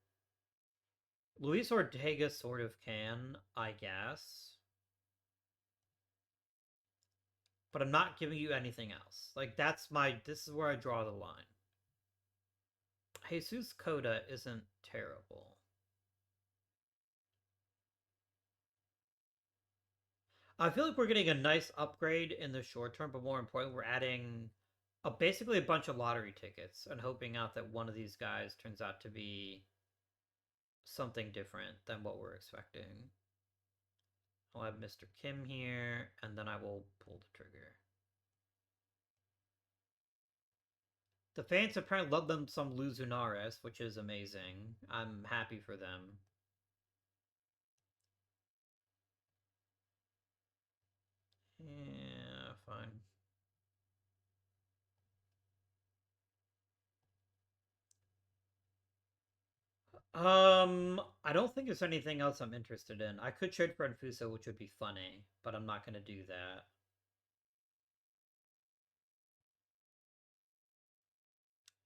Luis Ortega sort of can, I guess. But I'm not giving you anything else. Like, this is where I draw the line. Jesus Coda isn't terrible. I feel like we're getting a nice upgrade in the short term, but more important, we're adding basically a bunch of lottery tickets and hoping out that one of these guys turns out to be something different than what we're expecting. I'll have Mr. Kim here, and then I will pull the trigger. The fans apparently love them some Luzunaris, which is amazing. I'm happy for them. Yeah, fine. I don't think there's anything else I'm interested in. I could trade for Infuso, which would be funny, but I'm not going to do that.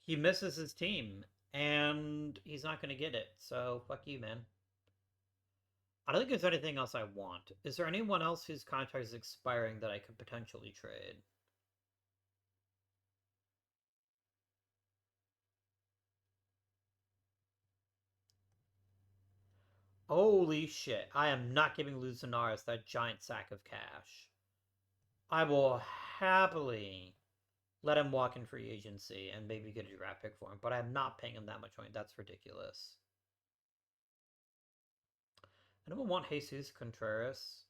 He misses his team, and he's not going to get it. So fuck you, man. I don't think there's anything else I want. Is there anyone else whose contract is expiring that I could potentially trade? Holy shit! I am not giving Luzonaris that giant sack of cash. I will happily let him walk in free agency and maybe get a draft pick for him, but I'm not paying him that much money. That's ridiculous. Anyone want Jesus Contreras?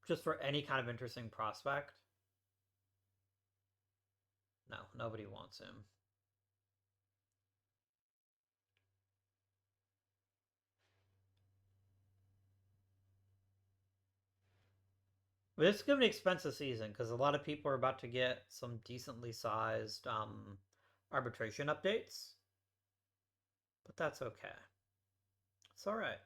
Just for any kind of interesting prospect? No, nobody wants him. This is going to be an expensive season because a lot of people are about to get some decently sized arbitration updates, but that's okay. It's all right.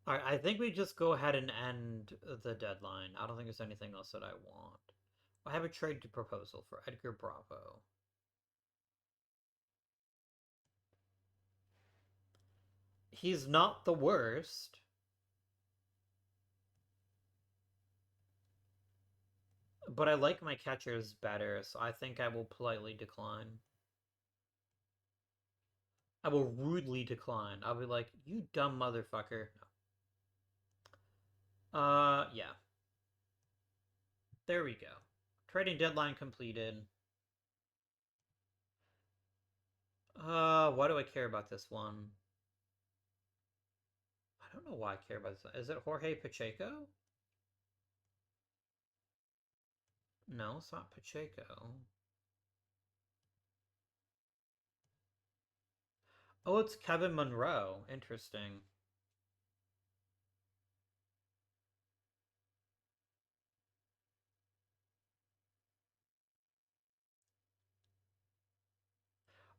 All right, I think we just go ahead and end the deadline. I don't think there's anything else that I want. I have a trade proposal for Edgar Bravo. He's not the worst, but I like my catchers better, so I think I will politely decline. I will rudely decline. I'll be like, you dumb motherfucker. No. Yeah. There we go. Trading deadline completed. Why do I care about this one? I don't know why I care about this. Is it Jorge Pacheco? No, it's not Pacheco. Oh, it's Kevin Monroe. Interesting.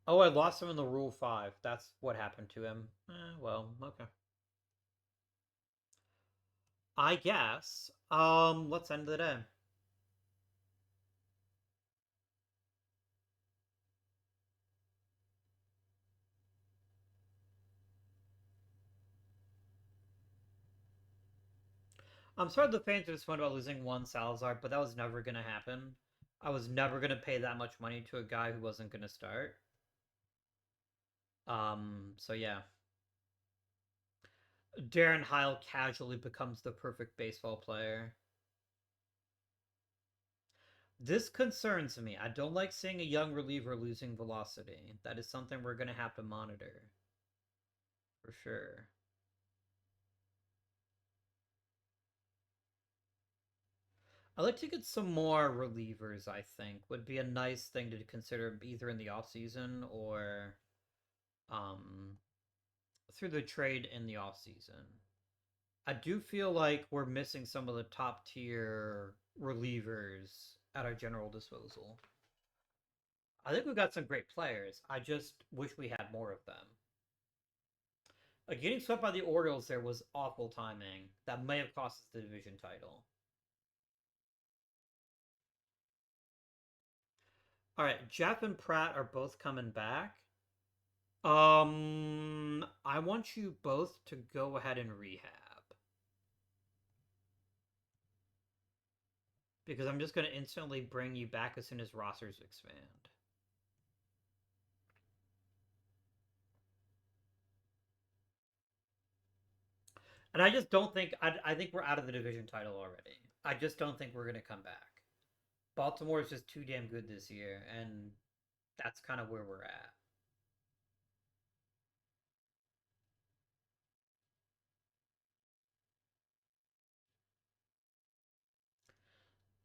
Oh, I lost him in the Rule 5. That's what happened to him. Well, okay. I guess. Let's end the day. I'm sorry the fans are disappointed about losing one Salazar, but that was never going to happen. I was never going to pay that much money to a guy who wasn't going to start. So yeah. Darren Heil casually becomes the perfect baseball player. This concerns me. I don't like seeing a young reliever losing velocity. That is something we're going to have to monitor. For sure. I'd like to get some more relievers, I think. Would be a nice thing to consider either in the off season or um, through the trade in the off season. I do feel like we're missing some of the top tier relievers at our general disposal. I think we've got some great players. I just wish we had more of them. Getting swept by the Orioles there was awful timing. That may have cost us the division title. All right, Jeff and Pratt are both coming back. I want you both to go ahead and rehab because I'm just going to instantly bring you back as soon as rosters expand. And I just don't think I think we're out of the division title already. I just don't think we're going to come back. Baltimore is just too damn good this year, and that's kind of where we're at.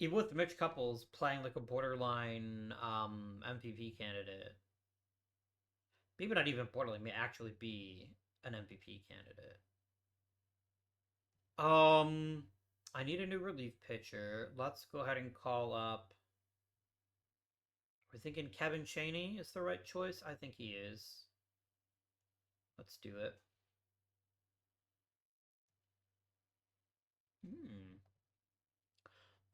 Even with Mitch Couples playing like a borderline MVP candidate, maybe not even borderline, may actually be an MVP candidate. Um, I need a new relief pitcher. Let's go ahead and call up. We're thinking Kevin Chaney is the right choice. I think he is. Let's do it. Hmm.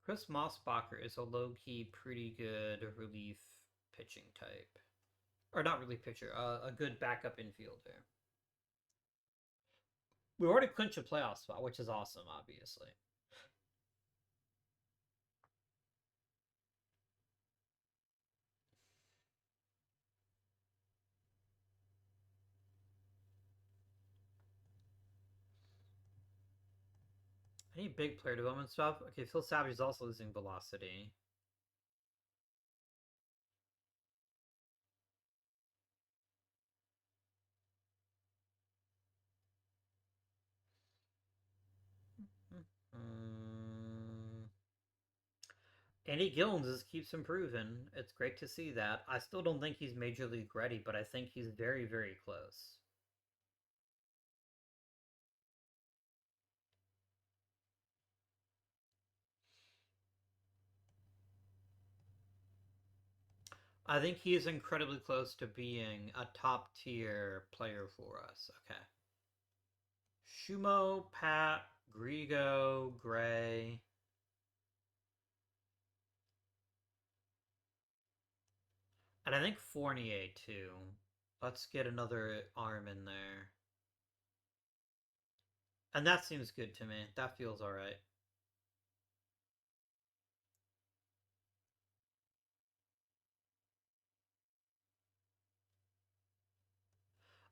Chris Mossbacher is a low-key, pretty good relief pitching type, or not relief pitcher, a good backup infielder. We already clinched a playoff spot, which is awesome, obviously. I need big player development stuff. Okay, Phil Savage is also losing velocity. Mm. Andy Gillens just keeps improving. It's great to see that. I still don't think he's major league ready, but I think he's very, very close. I think he is incredibly close to being a top tier player for us. Okay. Shumo, Pat, Grigo, Gray. And I think Fournier too. Let's get another arm in there. And that seems good to me. That feels alright.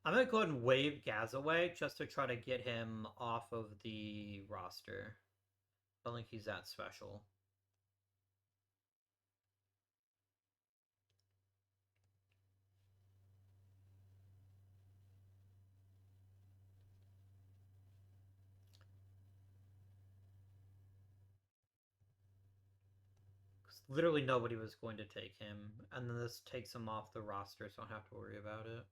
I'm gonna go ahead and wave Gaz away just to try to get him off of the roster. I don't think he's that special. Literally nobody was going to take him, and then this takes him off the roster, so I don't have to worry about it.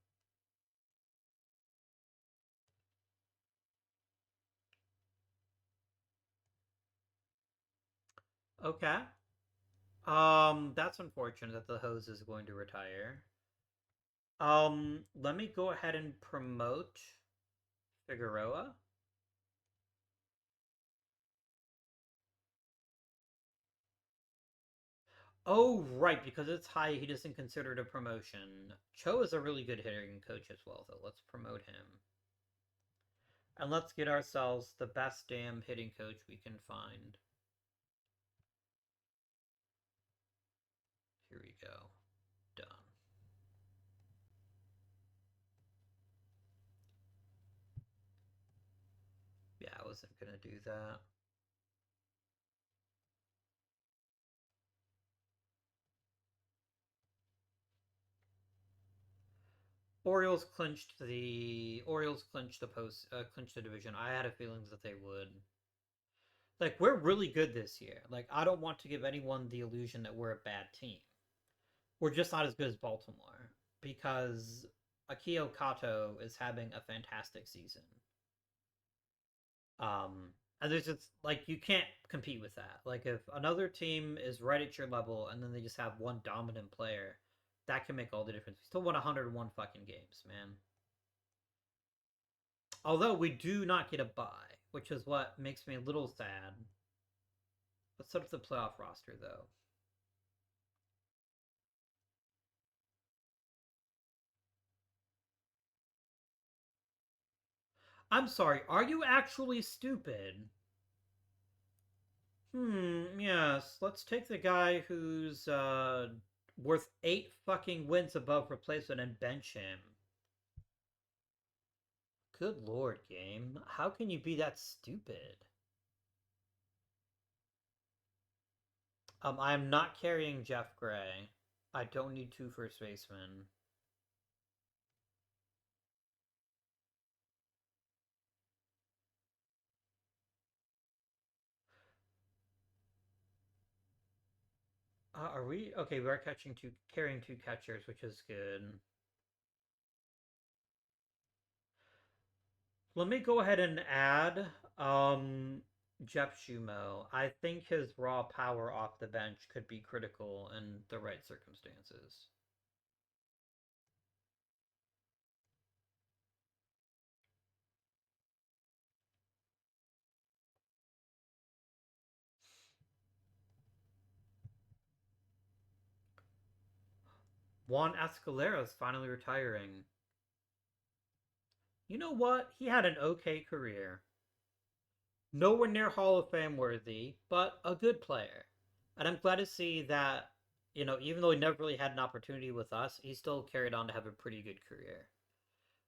Okay. That's unfortunate that the hose is going to retire. Let me go ahead and promote Figueroa. Oh, right, because it's high, he doesn't consider it a promotion. Cho is a really good hitting coach as well, though. Let's promote him. And let's get ourselves the best damn hitting coach we can find. Here we go. Done. Yeah, I wasn't gonna do that. Orioles clinched the clinched the division. I had a feeling that they would. Like, we're really good this year. Like, I don't want to give anyone the illusion that we're a bad team. We're just not as good as Baltimore because Akio Kato is having a fantastic season. And there's just like you can't compete with that. Like if another team is right at your level and then they just have one dominant player, that can make all the difference. We still won 101 fucking games, man. Although we do not get a bye, which is what makes me a little sad. Let's set up the playoff roster though. I'm sorry, are you actually stupid? Yes. Let's take the guy who's worth 8 fucking wins above replacement and bench him. Good lord, game. How can you be that stupid? I am not carrying Jeff Gray. I don't need two first basemen. Are we okay? We are carrying two catchers, which is good. Let me go ahead and add Jeff Shumo. I think his raw power off the bench could be critical in the right circumstances. Juan Escalera is finally retiring. You know what? He had an okay career. Nowhere near Hall of Fame worthy, but a good player. And I'm glad to see that, even though he never really had an opportunity with us, he still carried on to have a pretty good career.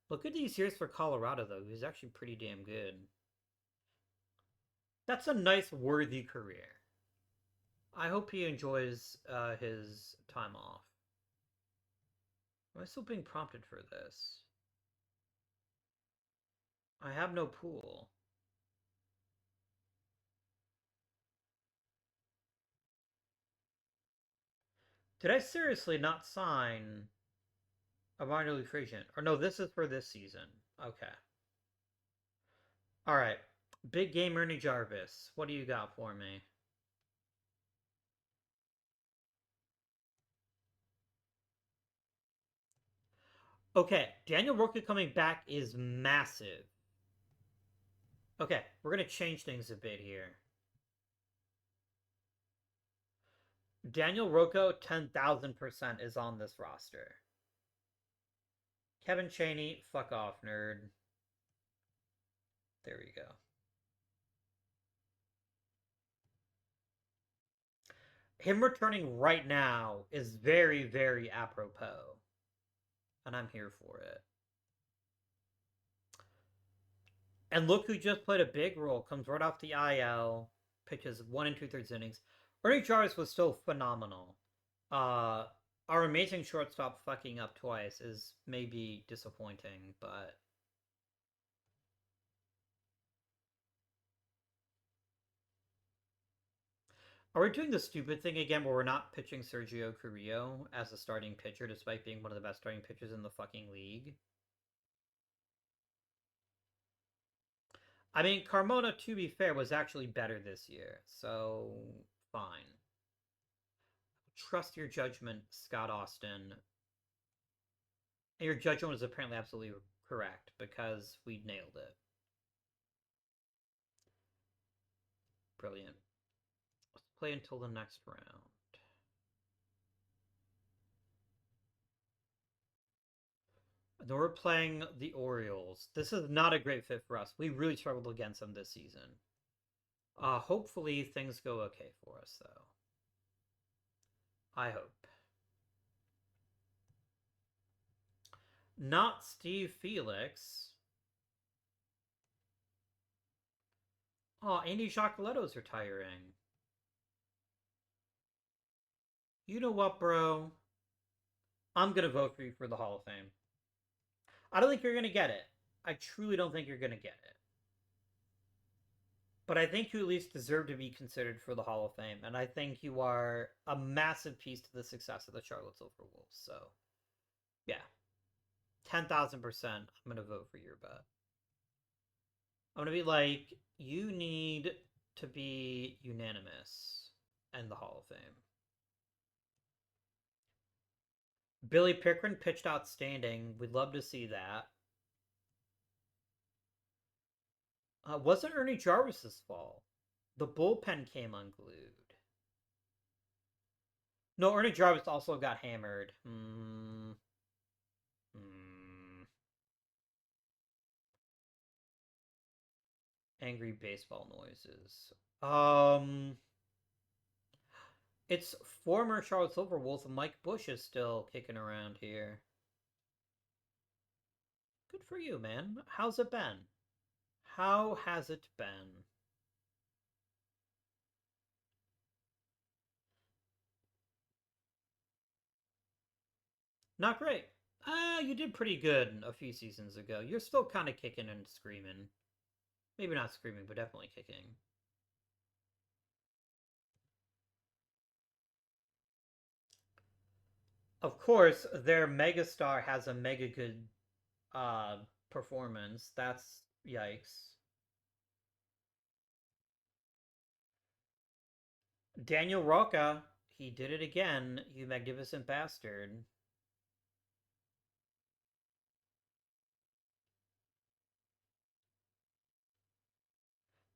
Look at these years for Colorado, though. He was actually pretty damn good. That's a nice, worthy career. I hope he enjoys his time off. Am I still being prompted for this? I have no pool. Did I seriously not sign a minor league free agent? Or no, this is for this season. Okay. All right. Big game Ernie Jarvis. What do you got for me? Okay, Daniel Roca coming back is massive. Okay, we're gonna change things a bit here. Daniel Rocco, 10,000% is on this roster. Kevin Chaney, fuck off, nerd. There we go. Him returning right now is very, very apropos. And I'm here for it. And look who just played a big role. Comes right off the IL. Pitches 1 and 2/3 innings. Ernie Jarvis was still phenomenal. Uh, our amazing shortstop fucking up twice is maybe disappointing, but are we doing the stupid thing again where we're not pitching Sergio Carrillo as a starting pitcher despite being one of the best starting pitchers in the fucking league? I mean, Carmona, to be fair, was actually better this year, so fine. Trust your judgment, Scott Austin. And your judgment was apparently absolutely correct because we nailed it. Brilliant. Let's play until the next round. And then we're playing the Orioles. This is not a great fit for us. We really struggled against them this season. Hopefully things go okay for us, though. I hope. Not Steve Felix. Oh, Andy Giacoletto's retiring. You know what, bro? I'm gonna vote for you for the Hall of Fame. I don't think you're gonna get it. I truly don't think you're gonna get it. But I think you at least deserve to be considered for the Hall of Fame, and I think you are a massive piece to the success of the Charlotte Silver Wolves. So, yeah, 10,000%. I'm gonna vote for your bet. I'm gonna be like, you need to be unanimous in the Hall of Fame. Billy Pickering pitched outstanding. We'd love to see that. Wasn't Ernie Jarvis's fault. The bullpen came unglued. No, Ernie Jarvis also got hammered. Angry baseball noises. It's former Charlotte Silverwolf Mike Bush is still kicking around here. Good for you, man. How's it been? How has it been? Not great. You did pretty good a few seasons ago. You're still kind of kicking and screaming. Maybe not screaming, but definitely kicking. Of course, their megastar has a mega good uh performance. That's yikes. Daniel Roca, he did it again, you magnificent bastard.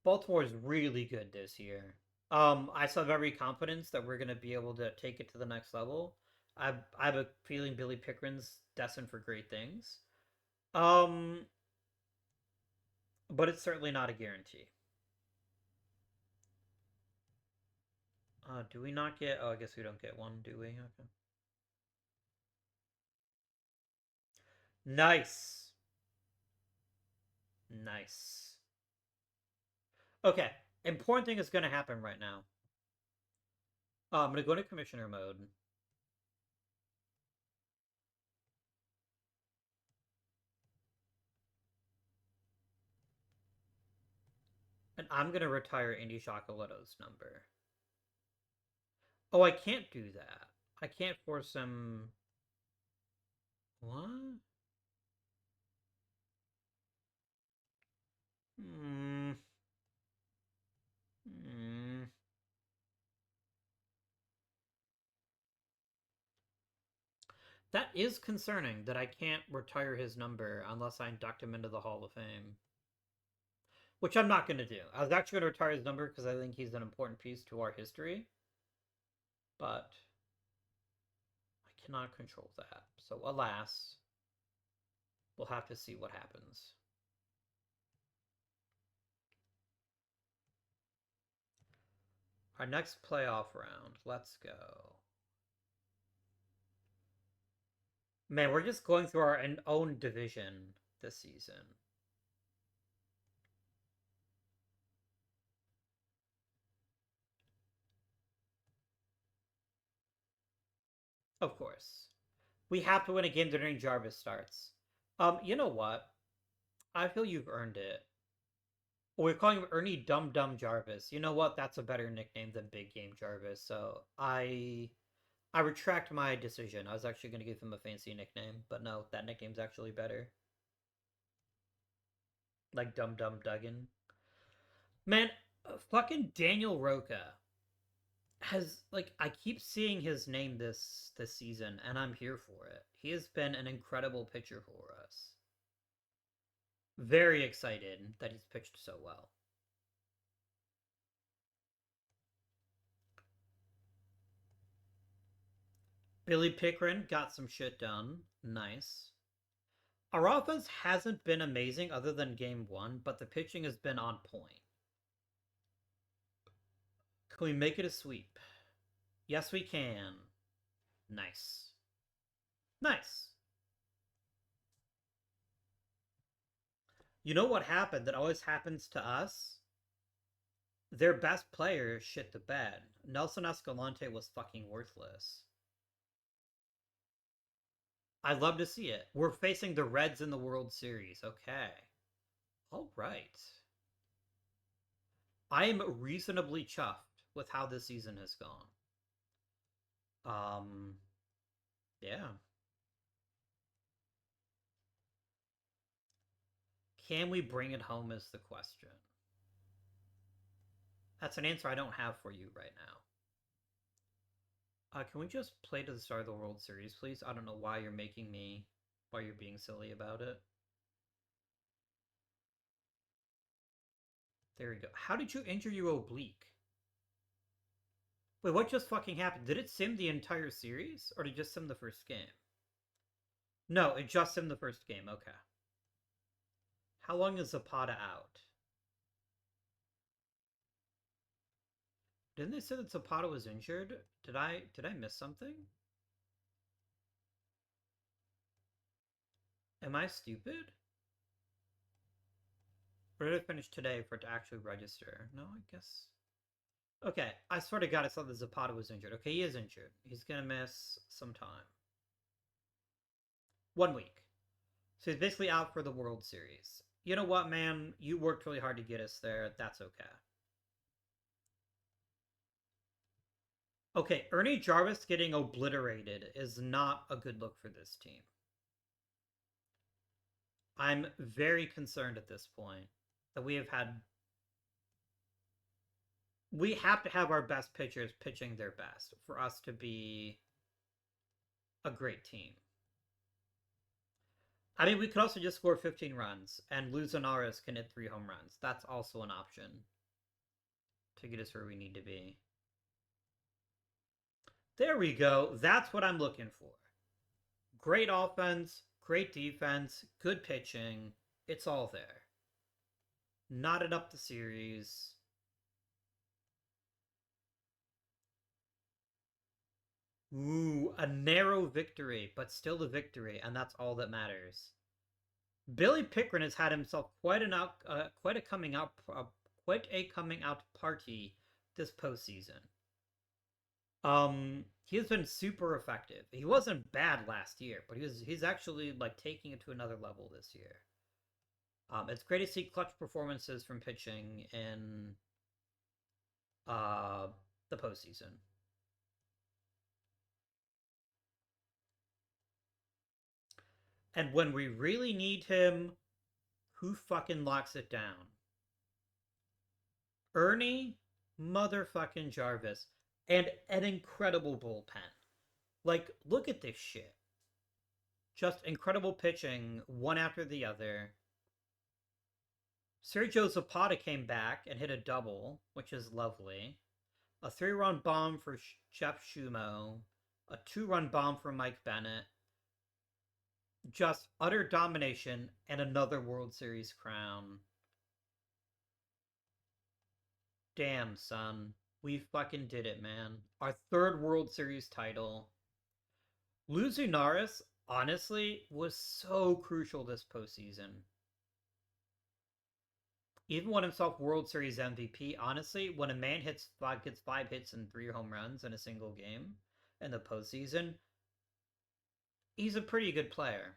Baltimore is really good this year. I still have every confidence that we're going to be able to take it to the next level. I have a feeling Billy Pickering's destined for great things. Um, but it's certainly not a guarantee. Do we not get? Oh, I guess we don't get one, do we? Okay. Nice, nice. Okay, important thing is going to happen right now. I'm going to go into commissioner mode. And I'm going to retire Indy Chocolatto's number. Oh, I can't do that. I can't force him. What? Hmm. Hmm. That is concerning that I can't retire his number unless I induct him into the Hall of Fame. Which I'm not going to do. I was actually going to retire his number because I think he's an important piece to our history. But I cannot control that. So, alas, we'll have to see what happens. Our next playoff round. Let's go. Man, we're just going through our own division this season. Of course. We have to win a game during Jarvis starts. You know what? I feel you've earned it. We're calling him Ernie Dum Dum Jarvis. You know what? That's a better nickname than Big Game Jarvis. So I retract my decision. I was actually going to give him a fancy nickname, but no, that nickname's actually better. Like Dum Dum Duggan. Man, fucking Daniel Roca has like I keep seeing his name this season, and I'm here for it. He has been an incredible pitcher for us. Very excited that he's pitched so well. Billy Pickering got some shit done. Nice. Our offense hasn't been amazing other than game one, but the pitching has been on point. Can we make it a sweep? Yes, we can. Nice. Nice. You know what happened that always happens to us? Their best player shit the bed. Nelson Escalante was fucking worthless. I'd love to see it. We're facing the Reds in the World Series. Okay. All right. I am reasonably chuffed with how this season has gone. Yeah. Can we bring it home is the question. That's an answer I don't have for you right now. Can we just play to the start of the World Series, please? I don't know why you're why you're being silly about it. There we go. How did you injure your oblique? Wait, what just fucking happened? Did it sim the entire series? Or did it just sim the first game? No, it just simmed the first game. Okay. How long is Zapata out? Didn't they say that Zapata was injured? Did I miss something? Am I stupid? Or did it finish today for it to actually register? No, I guess. Okay, I swear to God, I saw that Zapata was injured. Okay, he is injured. He's gonna miss some time. 1 week. So he's basically out for the World Series. You know what, man? You worked really hard to get us there. That's okay. Okay, Ernie Jarvis getting obliterated is not a good look for this team. I'm very concerned at this point that we have to have our best pitchers pitching their best for us to be a great team. I mean, we could also just score 15 runs, and Luz Anaras can hit 3 home runs. That's also an option to get us where we need to be. There we go. That's what I'm looking for. Great offense, great defense, good pitching. It's all there. Knotted up the series. Ooh, a narrow victory, but still a victory, and that's all that matters. Billy Pickering has had himself quite a coming out party this postseason. He has been super effective. He wasn't bad last year, but he's actually like taking it to another level this year. It's great to see clutch performances from pitching in the postseason. And when we really need him, who fucking locks it down? Ernie motherfucking Jarvis and an incredible bullpen. Like, look at this shit. Just incredible pitching, one after the other. Sergio Zapata came back and hit a double, which is lovely. A 3-run bomb for Jeff Shumo. A 2-run bomb for Mike Bennett. Just utter domination and another World Series crown. Damn, son. We fucking did it, man. Our third World Series title. Losing Norris, honestly, was so crucial this postseason. Even won himself World Series MVP. Honestly, when a man gets 5 hits and 3 home runs in a single game in the postseason, he's a pretty good player.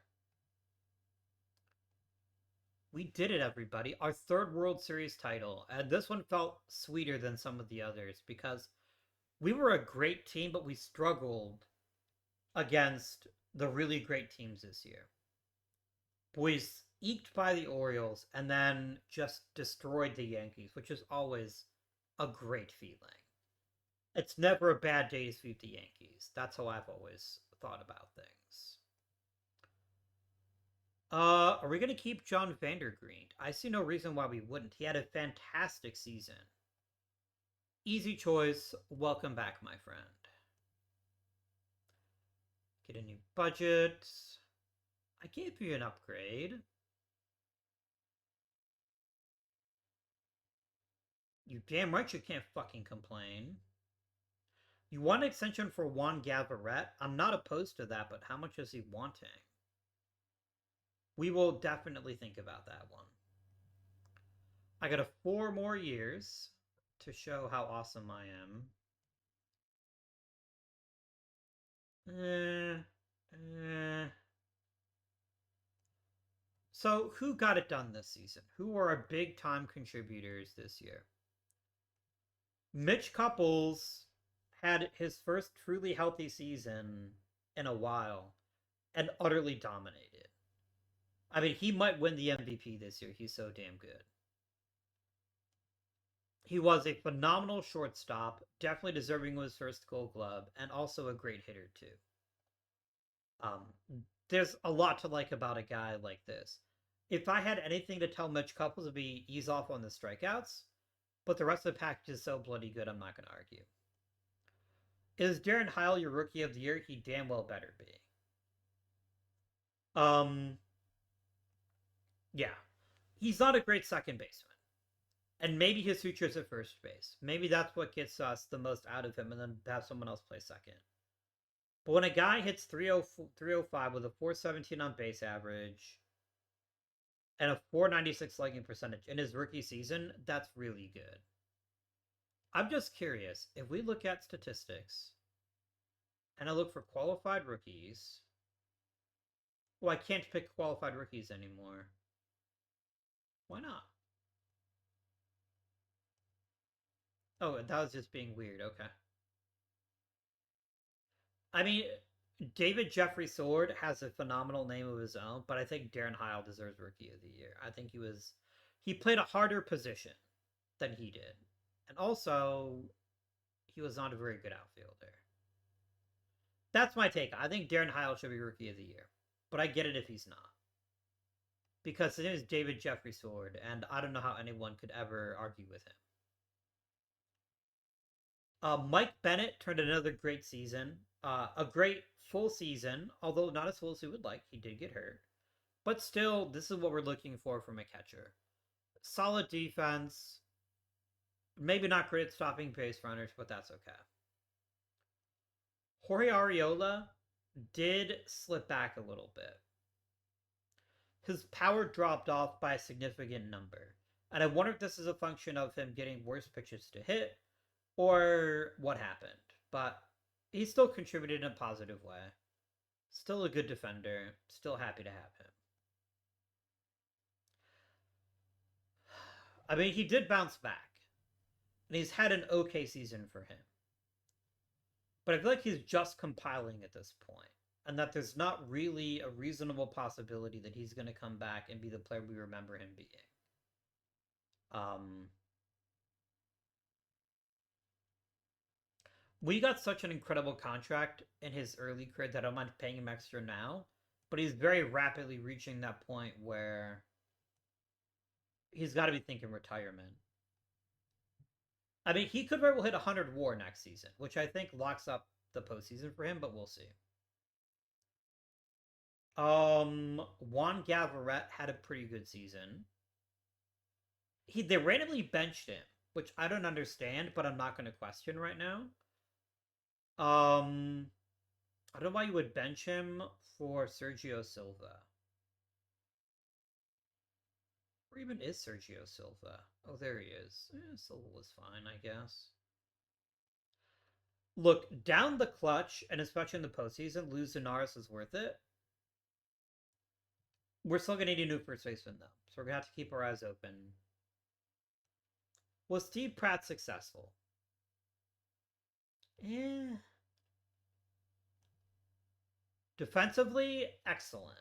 We did it, everybody. Our third World Series title. And this one felt sweeter than some of the others because we were a great team, but we struggled against the really great teams this year. Boys eked by the Orioles and then just destroyed the Yankees, which is always a great feeling. It's never a bad day to sweep the Yankees. That's how I've always thought about things. Are we gonna keep John Vandergreen? I see no reason why we wouldn't. He had a fantastic season. Easy choice. Welcome back, my friend. Get a new budget. I gave you an upgrade. You damn right you can't fucking complain. You want an extension for Juan Gaviret? I'm not opposed to that, but how much is he wanting? We will definitely think about that one. I got 4 more years to show how awesome I am. So, who got it done this season? Who were our big time contributors this year? Mitch Couples had his first truly healthy season in a while and utterly dominated. I mean, he might win the MVP this year. He's so damn good. He was a phenomenal shortstop, definitely deserving of his first Gold Glove, and also a great hitter too. Um, there's a lot to like about a guy like this. If I had anything to tell Mitch Couples, it'd be ease off on the strikeouts, but the rest of the package is so bloody good, I'm not going to argue. Is Darren Heil your Rookie of the Year? He damn well better be. Yeah. He's not a great second baseman. And maybe his future is at first base. Maybe that's what gets us the most out of him, and then have someone else play second. But when a guy hits 305 with a 417 on base average and a 496 slugging percentage in his rookie season, that's really good. I'm just curious, if we look at statistics and I look for qualified rookies, well, I can't pick qualified rookies anymore. Why not? Oh, that was just being weird. Okay. I mean, David Jeffrey Sword has a phenomenal name of his own, but I think Darren Heil deserves Rookie of the Year. I think he played a harder position than he did. And also, he was not a very good outfielder. That's my take. I think Darren Heil should be Rookie of the Year. But I get it if he's not. Because his name is David Jeffrey Sword, and I don't know how anyone could ever argue with him. Mike Bennett turned another great season. A great full season, although not as full as he would like. He did get hurt. But still, this is what we're looking for from a catcher. Solid defense. Maybe not great at stopping base runners, but that's okay. Jorge Arriola did slip back a little bit. His power dropped off by a significant number. And I wonder if this is a function of him getting worse pitches to hit or what happened. But he still contributed in a positive way. Still a good defender. Still happy to have him. I mean, he did bounce back. And he's had an okay season for him. But I feel like he's just compiling at this point. And that there's not really a reasonable possibility that he's going to come back and be the player we remember him being. We got such an incredible contract in his early career that I don't mind paying him extra now. but he's very rapidly reaching that point where he's got to be thinking retirement. I mean, he could very well hit 100 WAR next season, which I think locks up the postseason for him, but we'll see. Juan Gaviret had a pretty good season. They randomly benched him, which I don't understand, but I'm not going to question right now. I don't know why you would bench him for Sergio Silva. Where even is Sergio Silva? Oh, there he is. Silva was fine, I guess. Look, down the clutch, and especially in the postseason, lose Zanaris is worth it. We're still going to need a new first baseman, though, so we're going to have to keep our eyes open. Was Steve Pratt successful? Eh. Defensively, excellent.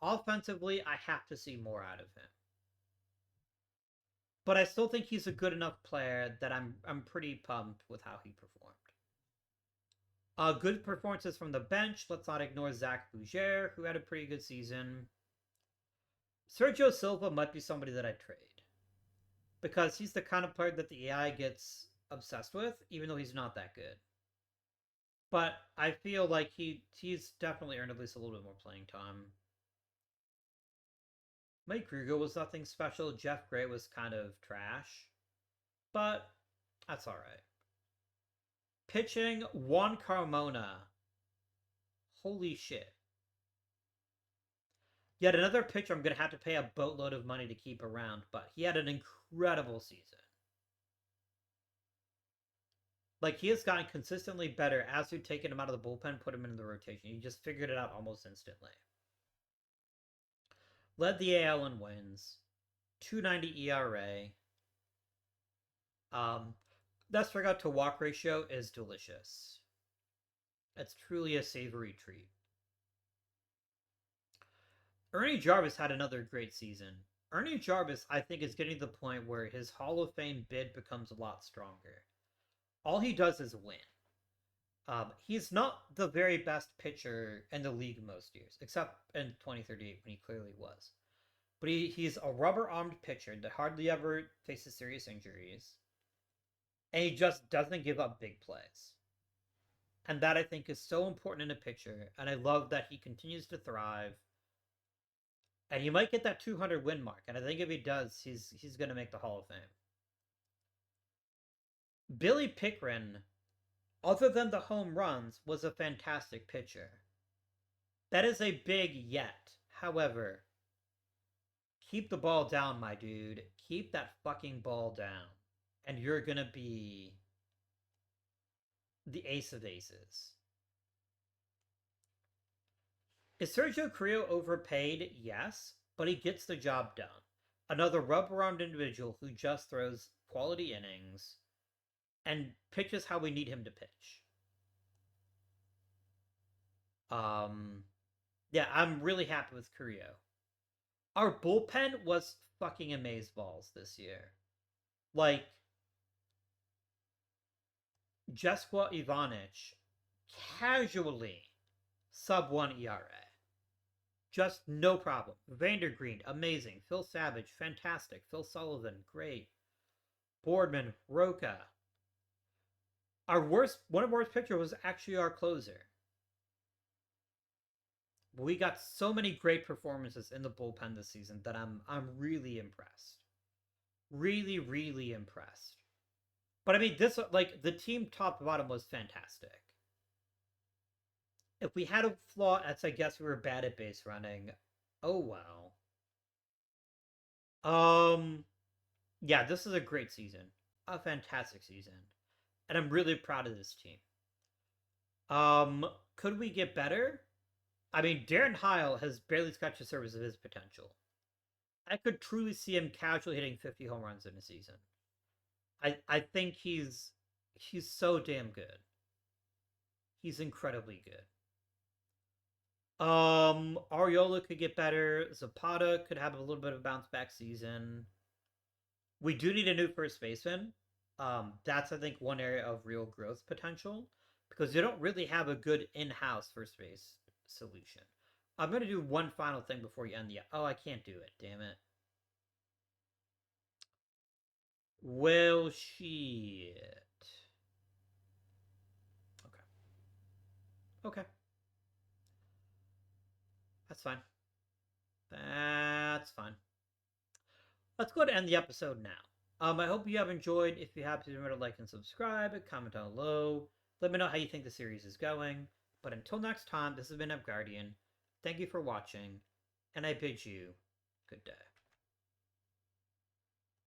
Offensively, I have to see more out of him. But I still think he's a good enough player that I'm pretty pumped with how he performed. Good performances from the bench. Let's not ignore Zach Bougere, who had a pretty good season. Sergio Silva might be somebody that I trade. Because he's the kind of player that the AI gets obsessed with, even though he's not that good. But I feel like he's definitely earned at least a little bit more playing time. Mike Kruger was nothing special. Jeff Gray was kind of trash. But that's alright. Pitching, Juan Carmona. Holy shit. Yet another pitcher I'm going to have to pay a boatload of money to keep around, but he had an incredible season. Like, he has gotten consistently better as we've taken him out of the bullpen, put him into the rotation. He just figured it out almost instantly. Led the AL in wins. 2.90 ERA. That strikeout to walk ratio is delicious. It's truly a savory treat. Ernie Jarvis had another great season. Ernie Jarvis, I think, is getting to the point where his Hall of Fame bid becomes a lot stronger. All he does is win. He's not the very best pitcher in the league most years, except in 2038 when he clearly was. But he's a rubber-armed pitcher that hardly ever faces serious injuries. And he just doesn't give up big plays. And that, I think, is so important in a pitcher. And I love that he continues to thrive. And he might get that 200 win mark. And I think if he does, he's going to make the Hall of Fame. Billy Pickren, other than the home runs, was a fantastic pitcher. That is a big yet. However, keep the ball down, my dude. Keep that fucking ball down. And you're going to be the ace of aces. Is Sergio Carrillo overpaid? Yes, but he gets the job done. Another rubber-armed individual who just throws quality innings and pitches how we need him to pitch. Yeah, I'm really happy with Carrillo. Our bullpen was fucking amazeballs this year. Like, Jesua Ivanic casually sub 1 ERA. Just no problem. Vandergreen, amazing. Phil Savage, fantastic. Phil Sullivan, great. Boardman, Roca. One of our worst pitchers was actually our closer. We got so many great performances in the bullpen this season that I'm really impressed. Really, really impressed. But I mean, the team top to bottom was fantastic. If we had a flaw, I guess we were bad at base running. Oh well. Yeah, this is a great season. A fantastic season. And I'm really proud of this team. Could we get better? I mean, Darren Heil has barely scratched the surface of his potential. I could truly see him casually hitting 50 home runs in a season. I think he's so damn good. He's incredibly good. Ariola could get better. Zapata could have a little bit of a bounce back season. We do need a new first baseman. That's, I think, one area of real growth potential because you don't really have a good in-house first base solution. I'm going to do one final thing before you end the... Oh, I can't do it. Damn it. Well, shit. Okay. Okay. That's fine. That's fine. Let's go ahead and end the episode now. I hope you have enjoyed. If you have, please remember to like and subscribe. Comment down below. Let me know how you think the series is going. But until next time, this has been Guardian. Thank you for watching, and I bid you good day.